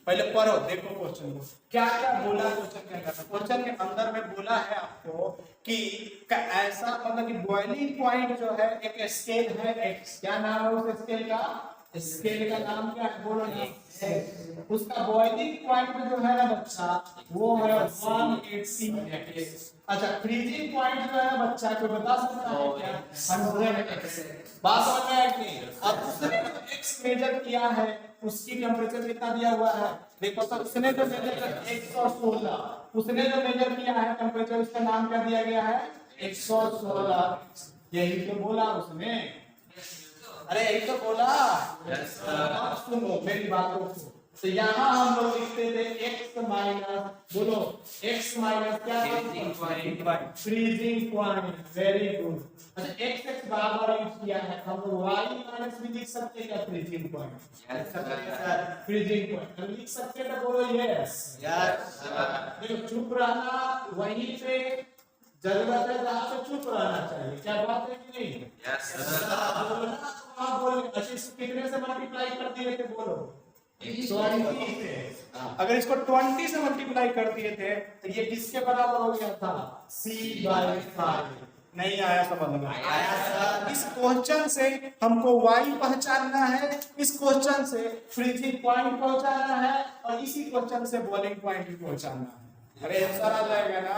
पहले पढ़ो, देखो क्वेश्चन को क्या क्या बोला। क्वेश्चन क्या करता, क्वेश्चन के अंदर में बोला है आपको कि ऐसा मतलब कि बॉइलिंग पॉइंट जो है एक स्केल है x, क्या नाम है उस स्केल का? स्केल का नाम क्या है बोलो ना? उसका बॉइलिंग पॉइंट जो है ना बच्चा वो है 180x। अच्छा फ्रीजिंग पॉइंट जो है बच्चा को बता सकता है क्या? 100x। बात समझ में आई नहीं? अब उसने x मेजर किया है, उसकी टेम्परेचर कितना दिया हुआ है देखो। तो उसने जो मेजर 116, उसने जो मेजर किया है टेम्परेचर, उसका नाम क्या दिया गया है? 116। यही तो बोला उसने। अरे यही तो बोला। सुनो मेरी बातों को। तो यहाँ हम लोग लिखते थे x माइनस, बोलो x माइनस क्या? Freezing point. Very good. अच्छा x बराबर यूज किया है, हम लोग y माइनस भी लिख सकते हैं क्या? Freezing point. फ्रीजिंग पॉइंट हम लिख सकते हैं तो बोलो यस। देखो चुप रहना वहीं पे जरूरत है, तो आपसे चुप रहना चाहिए। क्या बात है कि नहीं? बोलना तो आप बोलो। अच्छा इसको कितने से मल्टीप्लाई कर दिए थे बोलो? 20 से। अगर इसको 20 से मल्टीप्लाई कर दिए थे तो ये किसके बराबर हो गया था? c/5। नहीं आया समझ में? आया सर। इस क्वेश्चन से हमको y पहचानना है, इस क्वेश्चन से फ्रीजिंग पॉइंट पहचानना है और इसी क्वेश्चन से बॉइलिंग पॉइंट भी पहचानना है। अरे आंसर आ जाएगा ना?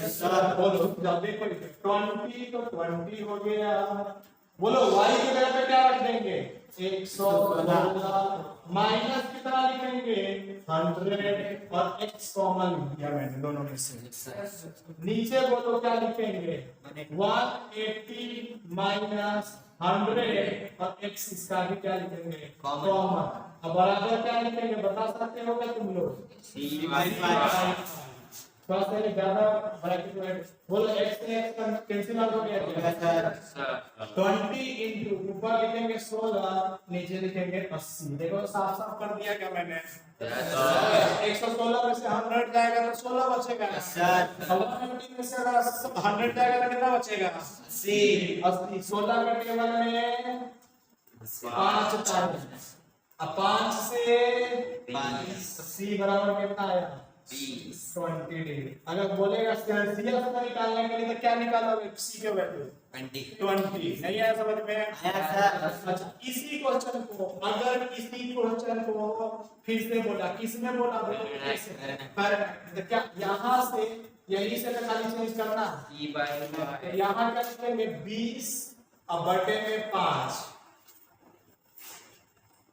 सर बोलो जब देखो 20 तो 20 हो गया। बोलो y की जगह पे क्या रख देंगे? 116 माइनस कितना लिखेंगे? 100 और x कॉमन लिया मैंने दोनों में से। नीचे बोलो क्या लिखेंगे? 180 माइनस 100 और x इसका भी क्या लिखेंगे? कॉमन। अब बराबर क्या लिखेंगे बता सकते हो क्या तुम लोग? थोड़ा सा ज्यादा ब्रैकेट में बोलो x से x कैंसिल आउट हो गया क्या? 20 into ऊपर लिखेंगे 16 नीचे लिखेंगे 80। देखो साफ साफ कर दिया क्या मैंने? 116 में से 100 जाएगा तो 16 बचेगा ना सर। 120 में से 100 जाएगा तो कितना बचेगा? 80। 16 कटने वाले में 5 अब 5 से 80 बराबर कितना आया? 20 डिग्री। अगर बोलेगा सेल्सियस में निकालने के लिए तो क्या निकालोगे? सी के वैल्यू 20। नहीं आया समझ में? आया सर। अच्छा इसी क्वेश्चन को अगर इसी क्वेश्चन को फिर से बोला, किसने बोला? कैसे? पर तो क्या यहाँ से यही से खाली चेंज करना? यहाँ क्या लिखेंगे? 20 अब बटे में 5।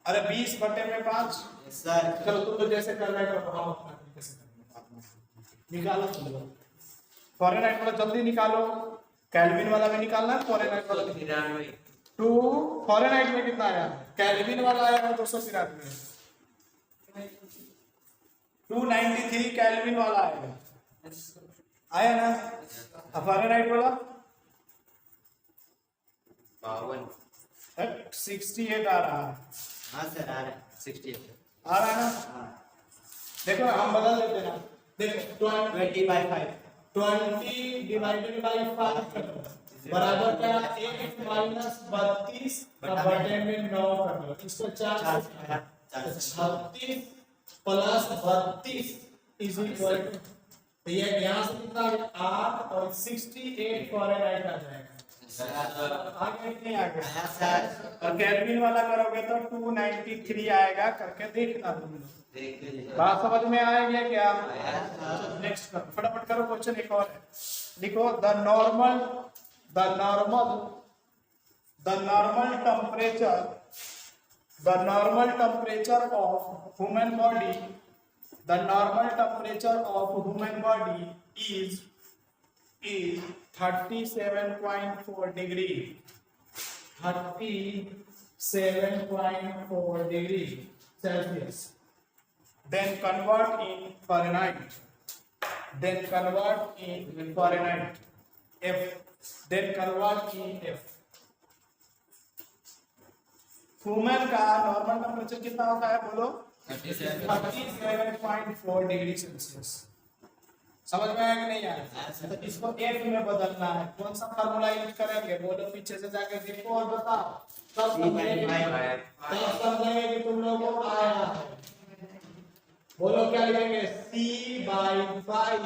अरे 20 बटे में 5 सर। चलो तुम तो जैसे कर रहे हो हम अपना कैसे निकालो तुम लोग। फ़ारेनहाइट वाला जल्दी निकालो, केल्विन वाला भी निकालना है, फ़ारेनहाइट वाला भी। 2 फ़ारेनहाइट में कितना आया? केल्विन वाला आया है 293। 293 केल्विन वाला आएगा, आया ना? फ़ारेनहाइट वाला 68 आ रहा है। हाँ सर आ रहा है 68 आ रहा है ना? देखो हम बदल देते हैं। देखो 20/5 20 डिवाइडेड बाय 5 बराबर क्या? 1 माइनस 32 बटे में 9 कर लो। इसको 4 36 प्लस 32 इज इक्वल टू, तो ये यहाँ से कितना 8 और 68 फ़ारेनहाइट आ जाएगा। आगे नहीं आगे सर। और केल्विन वाला करोगे तो 293 आएगा। करके देखना तुम लोग, बात समझ में आएगी क्या? नेक्स्ट करो फटाफट करो क्वेश्चन। एक और लिखो the normal temperature of human body is 37.4 degree 37.4 degree Celsius. then convert in Fahrenheit, then convert in Fahrenheit, F, then convert in F. Human का नॉर्मल टेम्परेचर कितना होता है बोलो? 37.4 डिग्री सेल्सियस। समझ में आया कि नहीं आया? तो इसको F में बदलना है। कौन सा फार्मूला यूज करेंगे बोलो? पीछे से जाके देखो और बताओ, तब समझेंगे कि तुम लोगों को आया है। बोलो क्या लिखेंगे? C/5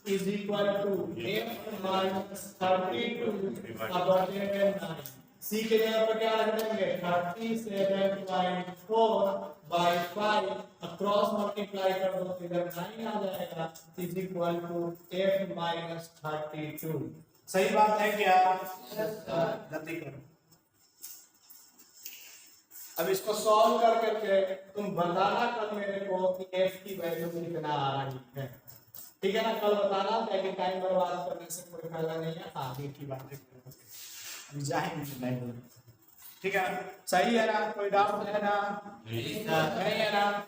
is equal to F minus 32/9। C के जगह पर क्या रख देंगे? 37.4/5 क्रॉस मल्टीप्लाई कर दो, इधर 9 आ जाएगा, is equal to F minus 32। सही बात है क्या? जल्दी करो। अब इसको सॉल्व कर करके तुम बताना कल मेरे को कि F की वैल्यू कितना आ रही है। ठीक है ना? कल बताना, ताकि टाइम बर्बाद करने से कोई फायदा नहीं है। आगे की बातें जाएंगे नहीं। ठीक है, सही है ना? कोई डाउट है ना? नहीं है ना?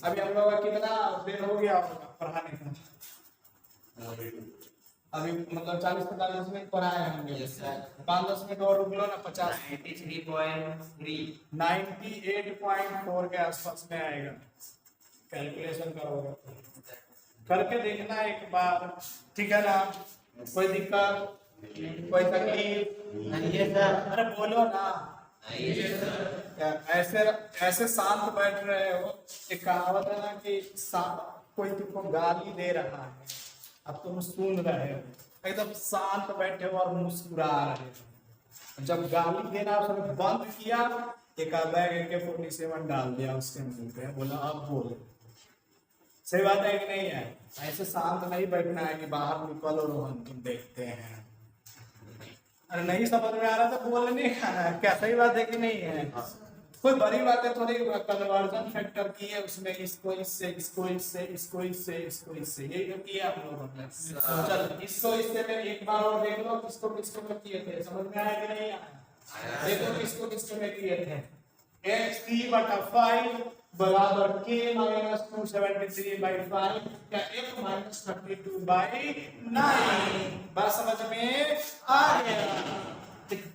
अभी हम लोग का कितना देर हो गया होगा पढ़ाने का? अभी मतलब 40-45 मिनट पढ़ाए होंगे। 5-10 मिनट और रुक लो ना। 98.4 के आसपास में आएगा। कैलकुलेशन करोगे करके देखना एक बार, ठीक है ना? कोई दिक्कत, कोई तकलीफ नहीं है सर? अरे बोलो ना। ऐसे ऐसे शांत बैठ रहे हो। एक कहावत है ना कि कोई तुमको गाली दे रहा है, अब तुम सुन रहे हो, एकदम शांत बैठे हो और मुस्कुरा रहे हो। जब गाली देना उसने बंद किया, एक बैग AK-47 डाल दिया उसके मुंह पे, बोला अब बोलो। सही बात है कि नहीं है? ऐसे शांत नहीं बैठना है कि बाहर निकलो रोहन तुम देखते हैं। अरे नहीं समझ में आ रहा तो बोलने का है क्या? सही बात है कि नहीं है? कोई बड़ी बातें थोड़ी कन्वर्जन फैक्टर की है उसमें, इसको इससे, इसको इससे, इसको इससे, इसको इससे, यही तो किया हम लोगों ने। चल इसको इससे में एक बार और देख लो किसको किसको में किए थे। समझ में आया कि नहीं आया? देखो किसको किसको में किए थे। X3/5 बराबर K minus 273/5 या F minus 32/9। बात समझ में आ गया?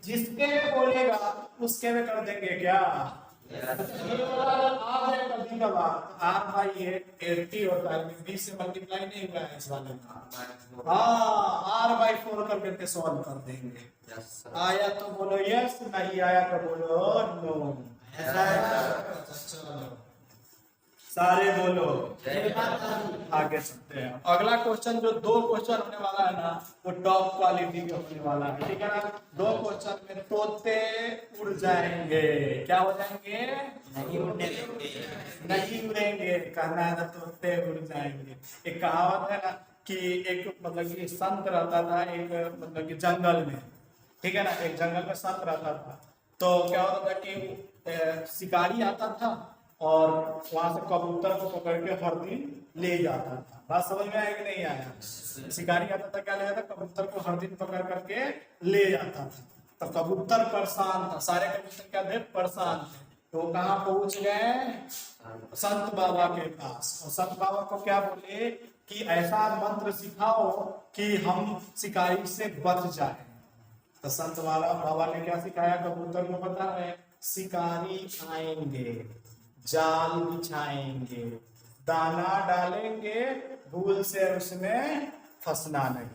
जिसके बोलेगा उसके में कर देंगे क्या? ये वाला आ जाए कभी कभार R/80 होता है, 20 से मल्टीप्लाई नहीं हुआ है इस वाले में। हाँ, R/4 कर करके सॉल्व कर देंगे। आया तो बोलो यस, नहीं आया तो बोलो नो। सारे बोलो। आगे चलते हैं। अगला क्वेश्चन, जो 2 क्वेश्चन होने वाला है ना, वो टॉप क्वालिटी के होने वाला है। ठीक है ना? 2 क्वेश्चन में तोते उड़ जाएंगे। क्या हो जाएंगे? नहीं उड़ेंगे। कहना है ना तोते उड़ जाएंगे। एक कहावत है ना कि एक मतलब कि संत रहता था एक मतलब कि जंगल में। ठीक है ना? एक जंगल में संत रहता था। तो क्या होता था कि शिकारी आता था और वहां से कबूतर को पकड़ के हर दिन ले जाता था। बात समझ में आया कि नहीं आया? शिकारी आता था, क्या ले जाता? कबूतर को हर दिन पकड़ करके ले जाता था। तो कबूतर परेशान था, सारे कबूतर क्या थे? परेशान थे। तो कहाँ पहुंच गए? संत बाबा के पास। और संत बाबा को क्या बोले कि ऐसा मंत्र सिखाओ कि हम शिकारी से बच जाए। तो संत बाबा ने क्या सिखाया कबूतर को पता है? शिकारी आएंगे, जाल बिछाएंगे, दाना डालेंगे, भूल से उसमें फंसना नहीं।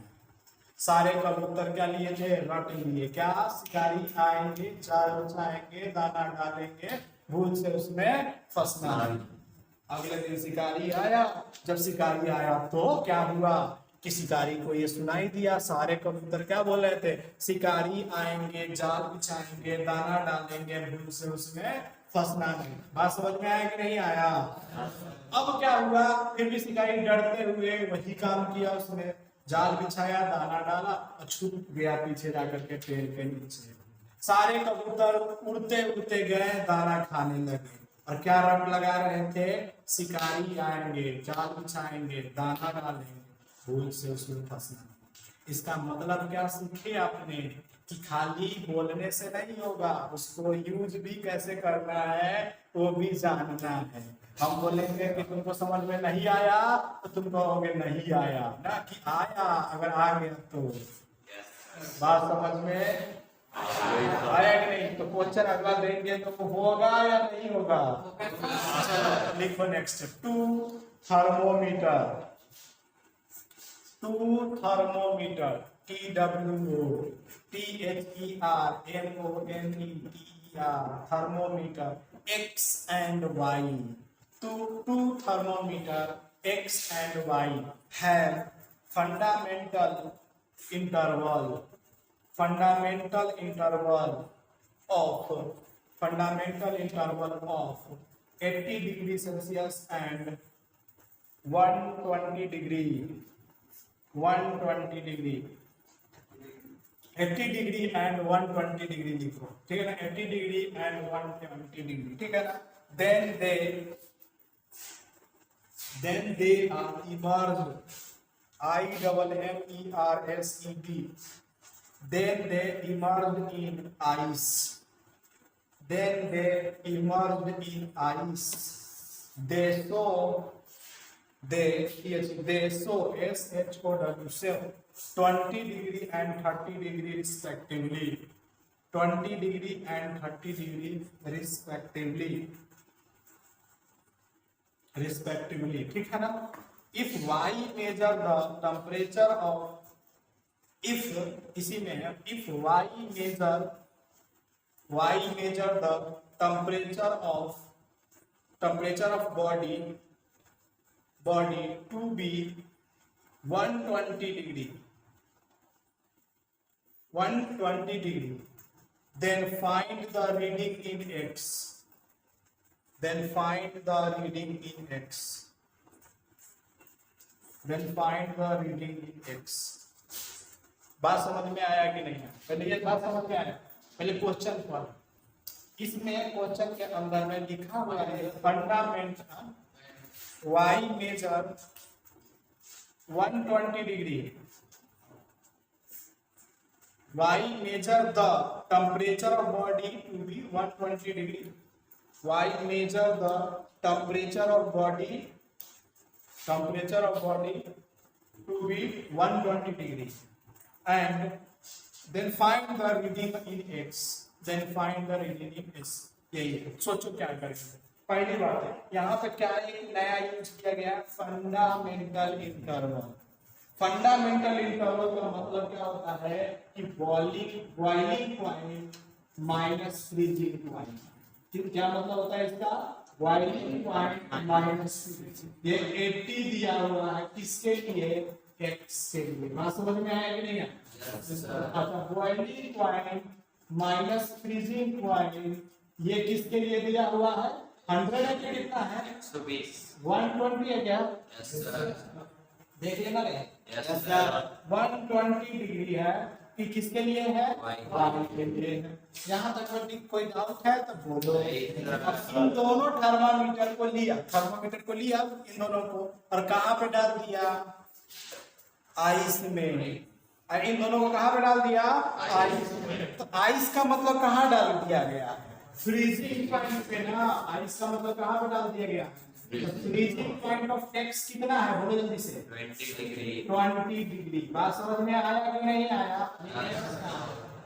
सारे कबूतर क्या लिए थे? रट लिए। क्या? शिकारी आएंगे, जाल बिछाएंगे, दाना डालेंगे, भूल से उसमें फंसना नहीं। अगले दिन शिकारी आया। जब शिकारी आया तो क्या हुआ कि शिकारी को ये सुनाई दिया। सारे कबूतर क्या बोल रहे थे? शिकारी आएंगे, जाल बिछाएंगे, दाना डालेंगे, भूल से उसमें फंसना नहीं। बात समझ में आया कि नहीं आया? अब क्या हुआ? फिर भी शिकारी डरते हुए वही काम किया। उसने जाल बिछाया, दाना डाला और छुप गया पीछे जाकर के पेड़ के नीचे। सारे कबूतर उड़ते उड़ते गए, दाना खाने लगे और क्या रट लगा रहे थे? शिकारी आएंगे, जाल बिछाएंगे, दाना डालेंगे, भूल से उसमें फंसना। इसका मतलब क्या सीखे आपने कि खाली बोलने से नहीं होगा, उसको यूज भी कैसे करना है वो भी जानना है। हम बोलेंगे कि तुमको समझ में नहीं आया तो तुम कहोगे नहीं आया ना, कि आया अगर आ गया तो। बात समझ में आया कि नहीं? तो क्वेश्चन अगला देंगे तो होगा या नहीं होगा? लिखो next, two thermometer, two thermometer, THERMOMETER, thermometer, X and Y. Two thermometer X and Y have fundamental interval of 80 degree Celsius and 120 degree 80 degree and 120 degree लिखो, ठीक है ना? 80 डिग्री एंड 120 डिग्री, ठीक है ना? Then they are immersed, IMMERSED, then they emerged in ice, they show SHOW 20 degree and 30 degree respectively, 20 degree and 30 degree respectively, ठीक है ना? If Y measure the temperature of, if इसी में है, if Y measure the temperature of body to be 120 degree, then find the reading in X. बात समझ में आया कि नहीं? पहले ये बात समझ में आया, पहले क्वेश्चन पढ़। इसमें क्वेश्चन के अंदर में लिखा हुआ है fundamental Y measure 120 degree, Y measure the temperature of body to be 120 degree, Y measure the temperature of body to be 120 degree, and then find the reading in X, यही है। सोचो क्या करेंगे। पहली बात है, यहाँ पे क्या एक नया यूज किया गया, फंडामेंटल इंटरवल। फंडामेंटल इंटरवल का मतलब क्या होता है कि boiling point minus freezing point. क्या मतलब होता है इसका? Boiling point minus freezing. ये 80 दिया हुआ है किसके लिए? X के लिए। बात समझ में आया कि नहीं? अच्छा, boiling point minus freezing point ये किसके लिए दिया हुआ है? 100 है कि कितना है? 120 है क्या? देखिए ना, 120 डिग्री है कि किसके लिए है? वायु के लिए है। यहाँ तक कोई डाउट है तो बोलो। इन दोनों थर्मामीटर को लिया इन दोनों को, और कहाँ पे डाल दिया? आइस में। इन दोनों को कहाँ पे डाल दिया? आइस में। तो आइस का मतलब कहाँ डाल दिया गया? फ्रीजिंग पॉइंट पे ना। आइस का मतलब कहाँ पे डाल दिया गया? फ्रीजिंग पॉइंट ऑफ X कितना है? बोलो जल्दी से। 20 डिग्री। बात समझ में आया कि नहीं आया?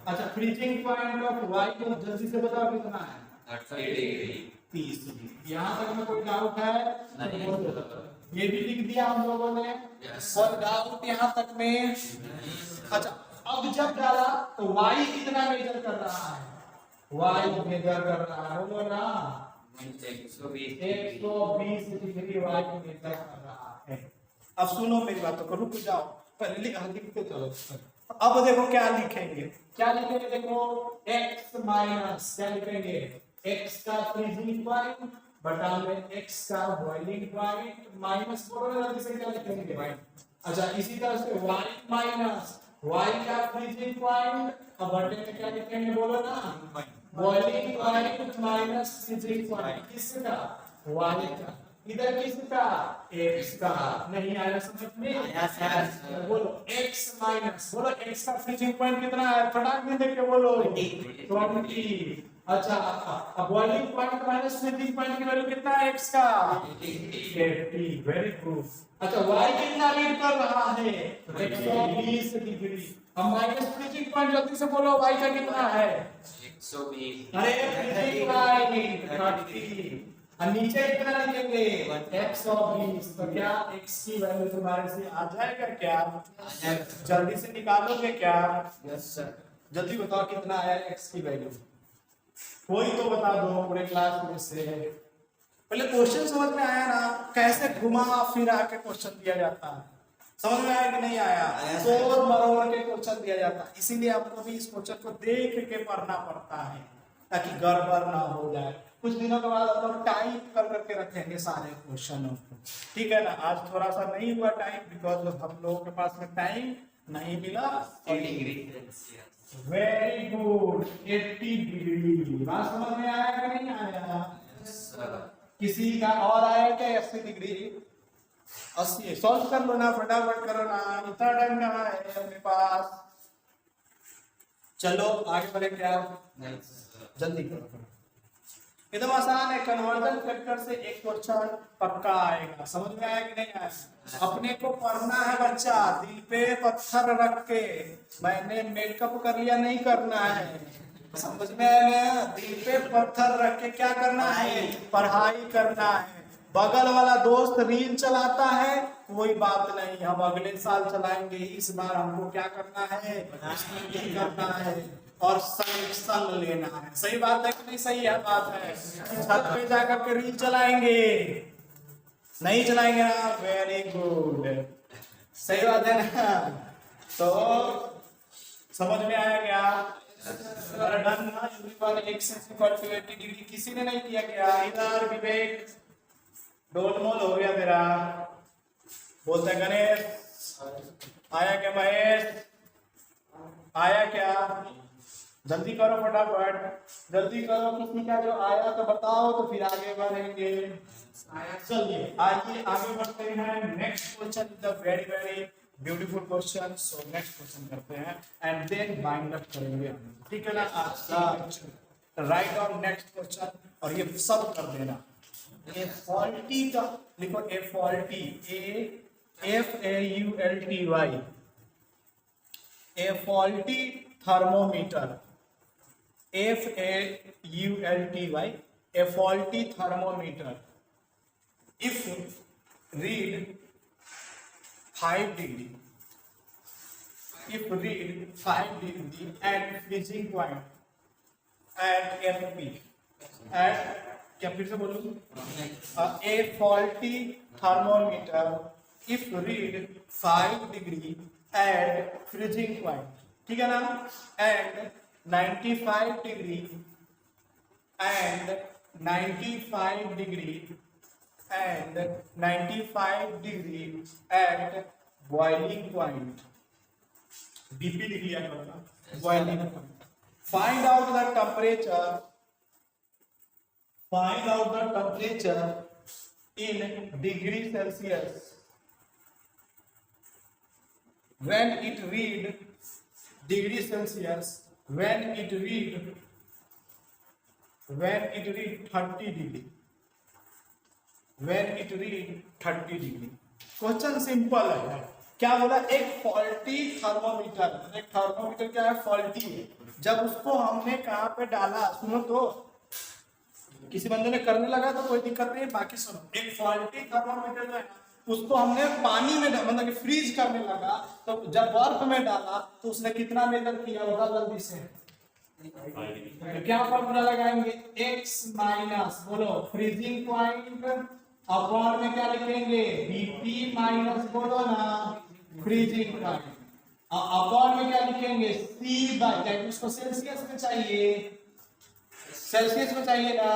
अच्छा, फ्रीजिंग पॉइंट ऑफ Y को जल्दी से बताओ कितना है? 30 डिग्री। यहाँ तक में कोई डाउट है? ये भी लिख दिया हम लोगों ने। और डाउट यहाँ तक में? अच्छा, अब जब डाला तो Y कितना मेजर कर रहा है? Y मेजर कर रहा है, बोलो ना, 120 डिग्री Y मेजर कर रहा है। अब सुनो मेरी बातों को, रुक जाओ, पहले लिखते चलो। अब देखो क्या लिखेंगे, देखो X माइनस, क्या लिखेंगे? X का फ्रीजिंग पॉइंट बटा में X का बॉइलिंग पॉइंट माइनस, बोलो जल्दी से क्या लिखेंगे? अच्छा, इसी तरह से Y माइनस Y का फ्रीजिंग पॉइंट, अब बटे में क्या लिखेंगे? बोलो ना, boiling point minus freezing point. किसका? Y का। इधर किसका x का। नहीं आया समझ में? आया सर। बोलो x माइनस, बोलो x का फ्रीजिंग पॉइंट कितना है, फटाक में देख के बोलो 20। अच्छा अब boiling point minus freezing point की वैल्यू कितना है x का 80। Very good. अच्छा y कितना रीड कर रहा है 120 डिग्री। अब माइनस फ्रीजिंग पॉइंट जल्दी से बोलो y का कितना है 120। अरे फ्रीजिंग पॉइंट 30। और नीचे कितना लिखेंगे 120। तो क्या x की वैल्यू तुम्हारे से आ जाएगा क्या, जल्दी से निकालोगे क्या? Yes sir. जल्दी बताओ कितना आया x की वैल्यू, कोई तो बता दो पूरे क्लास में से। पहले क्वेश्चन समझ में आया ना, कैसे घुमा फिरा के क्वेश्चन दिया जाता है, समझ में आया कि नहीं आया? सोच मरोड़ के क्वेश्चन दिया जाता है, इसीलिए आपको भी इस क्वेश्चन को देख के पढ़ना पड़ता है ताकि गड़बड़ ना हो जाए। कुछ दिनों के बाद हम लोग टाइप कर करके रखेंगे सारे क्वेश्चनों को, ठीक है ना? आज थोड़ा सा नहीं हुआ टाइम बिकॉज हम लोगों के पास में टाइम नहीं मिला। Very good 80 degree. बात समझ में आया कि नहीं आया? किसी का और आया क्या 80 डिग्री? 80 सॉल्व कर लो ना, फटाफट करो ना, इतना टाइम कहाँ है अपने पास। चलो आगे बढ़े क्या? जल्दी करो, एकदम आसान है। कन्वर्जन फैक्टर से एक क्वेश्चन पक्का आएगा, समझ में आया कि नहीं आया? अपने को पढ़ना है बच्चा, दिल पे पत्थर रख के। मैंने मेकअप कर लिया नहीं करना है, समझ में आया? दिल पे पत्थर रख के क्या करना है, पढ़ाई करना है। बगल वाला दोस्त रील चलाता है, कोई बात नहीं, हम अगले साल चलाएंगे, इस बार हमको क्या करना है, नहीं करना है और सलेक्शन लेना है। सही बात है कि नहीं? सही है बात है। छत पे जाकर के रील चलाएंगे, नहीं चलाएंगे ना? वेरी गुड, सही बात है ना? तो समझ में आया क्या? डन ना? x = 80 डिग्री किसी ने नहीं किया क्या? इधर विवेक डोलमोल हो गया तेरा, बोलते गणेश आया क्या? महेश आया क्या? जल्दी करो फटाफट, जल्दी करो। किसी का जो आया तो बताओ, तो फिर आगे बढ़ेंगे। चलिए आइए आगे बढ़ते हैं। Next question is the very very beautiful question. So next question करते हैं एंड देन बाइंड अप करेंगे, ठीक है ना? आज राइट ऑन नेक्स्ट क्वेश्चन और ये सब कर देना। ए फॉल्टी का लिखो, a faulty, FAULTY, a faulty thermometer, FAULTY, a faulty thermometer if read 5 degree, if read 5 degree at freezing point at FP, at क्या फिर से बोलूं? A faulty thermometer if read 5 degree at freezing point, ठीक है ना? and 95 degree and 95 degree and 95 degree at boiling point, BP लिख लिया करो, boiling point. Find out the temperature, find out the temperature in degree Celsius when it read degree Celsius, when it read 30 degree, when it read 30 degree. Question simple है। क्या बोला? एक faulty thermometer, एक thermometer क्या है? Faulty है। जब उसको हमने कहाँ पे डाला, सुनो तो, किसी बंदे ने करने लगा तो कोई दिक्कत नहीं, बाकी सुनो। एक फॉल्टी थर्मोमीटर जो है उसको हमने पानी में मतलब कि फ्रीज करने लगा, तो जब बर्फ में डाला तो उसने कितना मेजर किया होगा? जल्दी से तो क्या फॉर्मूला लगाएंगे? x माइनस, बोलो फ्रीजिंग पॉइंट अपॉन में क्या लिखेंगे? BP माइनस, बोलो ना फ्रीजिंग पॉइंट, अपॉन में क्या लिखेंगे? C बाय, क्या उसको सेल्सियस में चाहिए? सेल्सियस में चाहिए ना?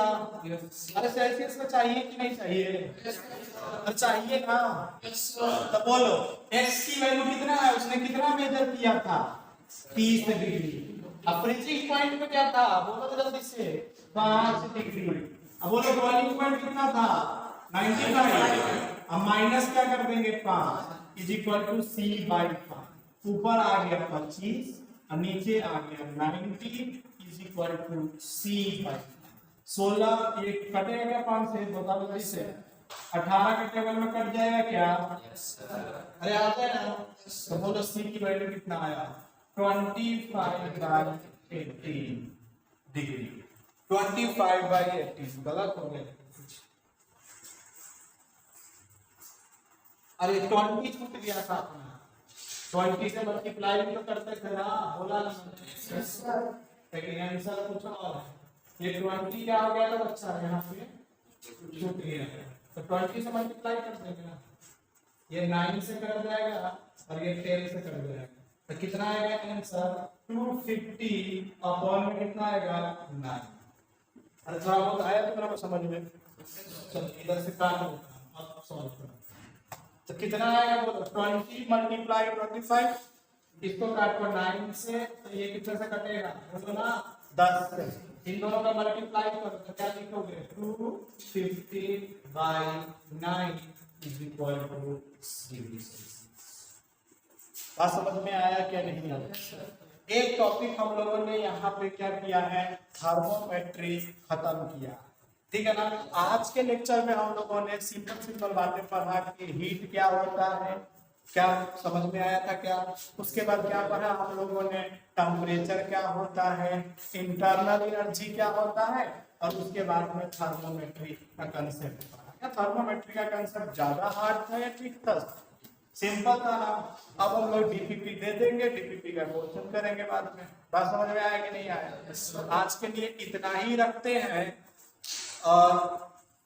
अरे सेल्सियस में चाहिए कि नहीं चाहिए? चाहिए ना? तो बोलो x की वैल्यू कितना है? उसने कितना मेजर किया था? 30 डिग्री। अब फ्रीजिंग पॉइंट पे क्या था? बोलो तो जल्दी से 5 डिग्री। अब बोलो बॉइलिंग पॉइंट कितना था? 95। अब माइनस क्या कर देंगे 5 is equal to C by 5। ऊपर आ गया 25 और नीचे आ गया 90 is equal to C by 16। ये कटेगा क्या 5 से, बता दो से 18 के टेबल में कट जाएगा क्या? Yes, sir. अरे आता है ना, तो बोलो सी की वैल्यू कितना आया 25/18 डिग्री। 25/18 गलत हो गया। अरे 20 छूट गया था अपना, 20 से मल्टीप्लाई भी तो करते थे ना, बोला ना लेकिन आंसर कुछ और है। ये 20 क्या हो गया था बच्चा, यहाँ पे छूट गया है, तो 20 से मल्टीप्लाई कर देंगे ना, ये 9 से कर जाएगा और ये 10 से कर जाएगा, तो कितना आएगा आंसर 250 अपॉन में कितना आएगा 9। अरे थोड़ा बहुत आया तो मेरा समझ में, चलो इधर से काट दो अब सॉल्व करो। तो कितना आएगा बोलो 20 मल्टीप्लाई 25, इसको काटो 9 से, तो ये कितने से कटेगा बोलो ना 10 से। इन दोनों का मल्टीप्लाई करो तो क्या लिखोगे 250/9 इज इक्वल टू 60। बात समझ में आया क्या नहीं आया? एक टॉपिक हम लोगों ने यहाँ पे क्या किया है, थर्मोमेट्री खत्म किया, ठीक है ना। आज के लेक्चर में हम लोगों ने सिंपल सिंपल बातें पढ़ा कि हीट क्या होता है, क्या समझ में आया था क्या? उसके बाद क्या पढ़ा हम लोगों ने, टेम्परेचर क्या होता है, इंटरनल एनर्जी क्या होता है, और उसके बाद में थर्मोमेट्री का कंसेप्ट पढ़ा। थर्मोमेट्री का कंसेप्ट ज्यादा हार्ड था या ठीक था? सिंपल था ना। अब हम लोग डीपीपी दे देंगे, डीपीपी का क्वेश्चन करेंगे बाद में। बात समझ में आया कि नहीं आया? आज के लिए इतना ही रखते हैं और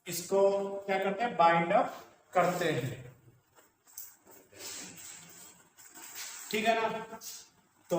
इसको क्या करते हैं, बाइंड अप करते हैं, ठीक है ना। तो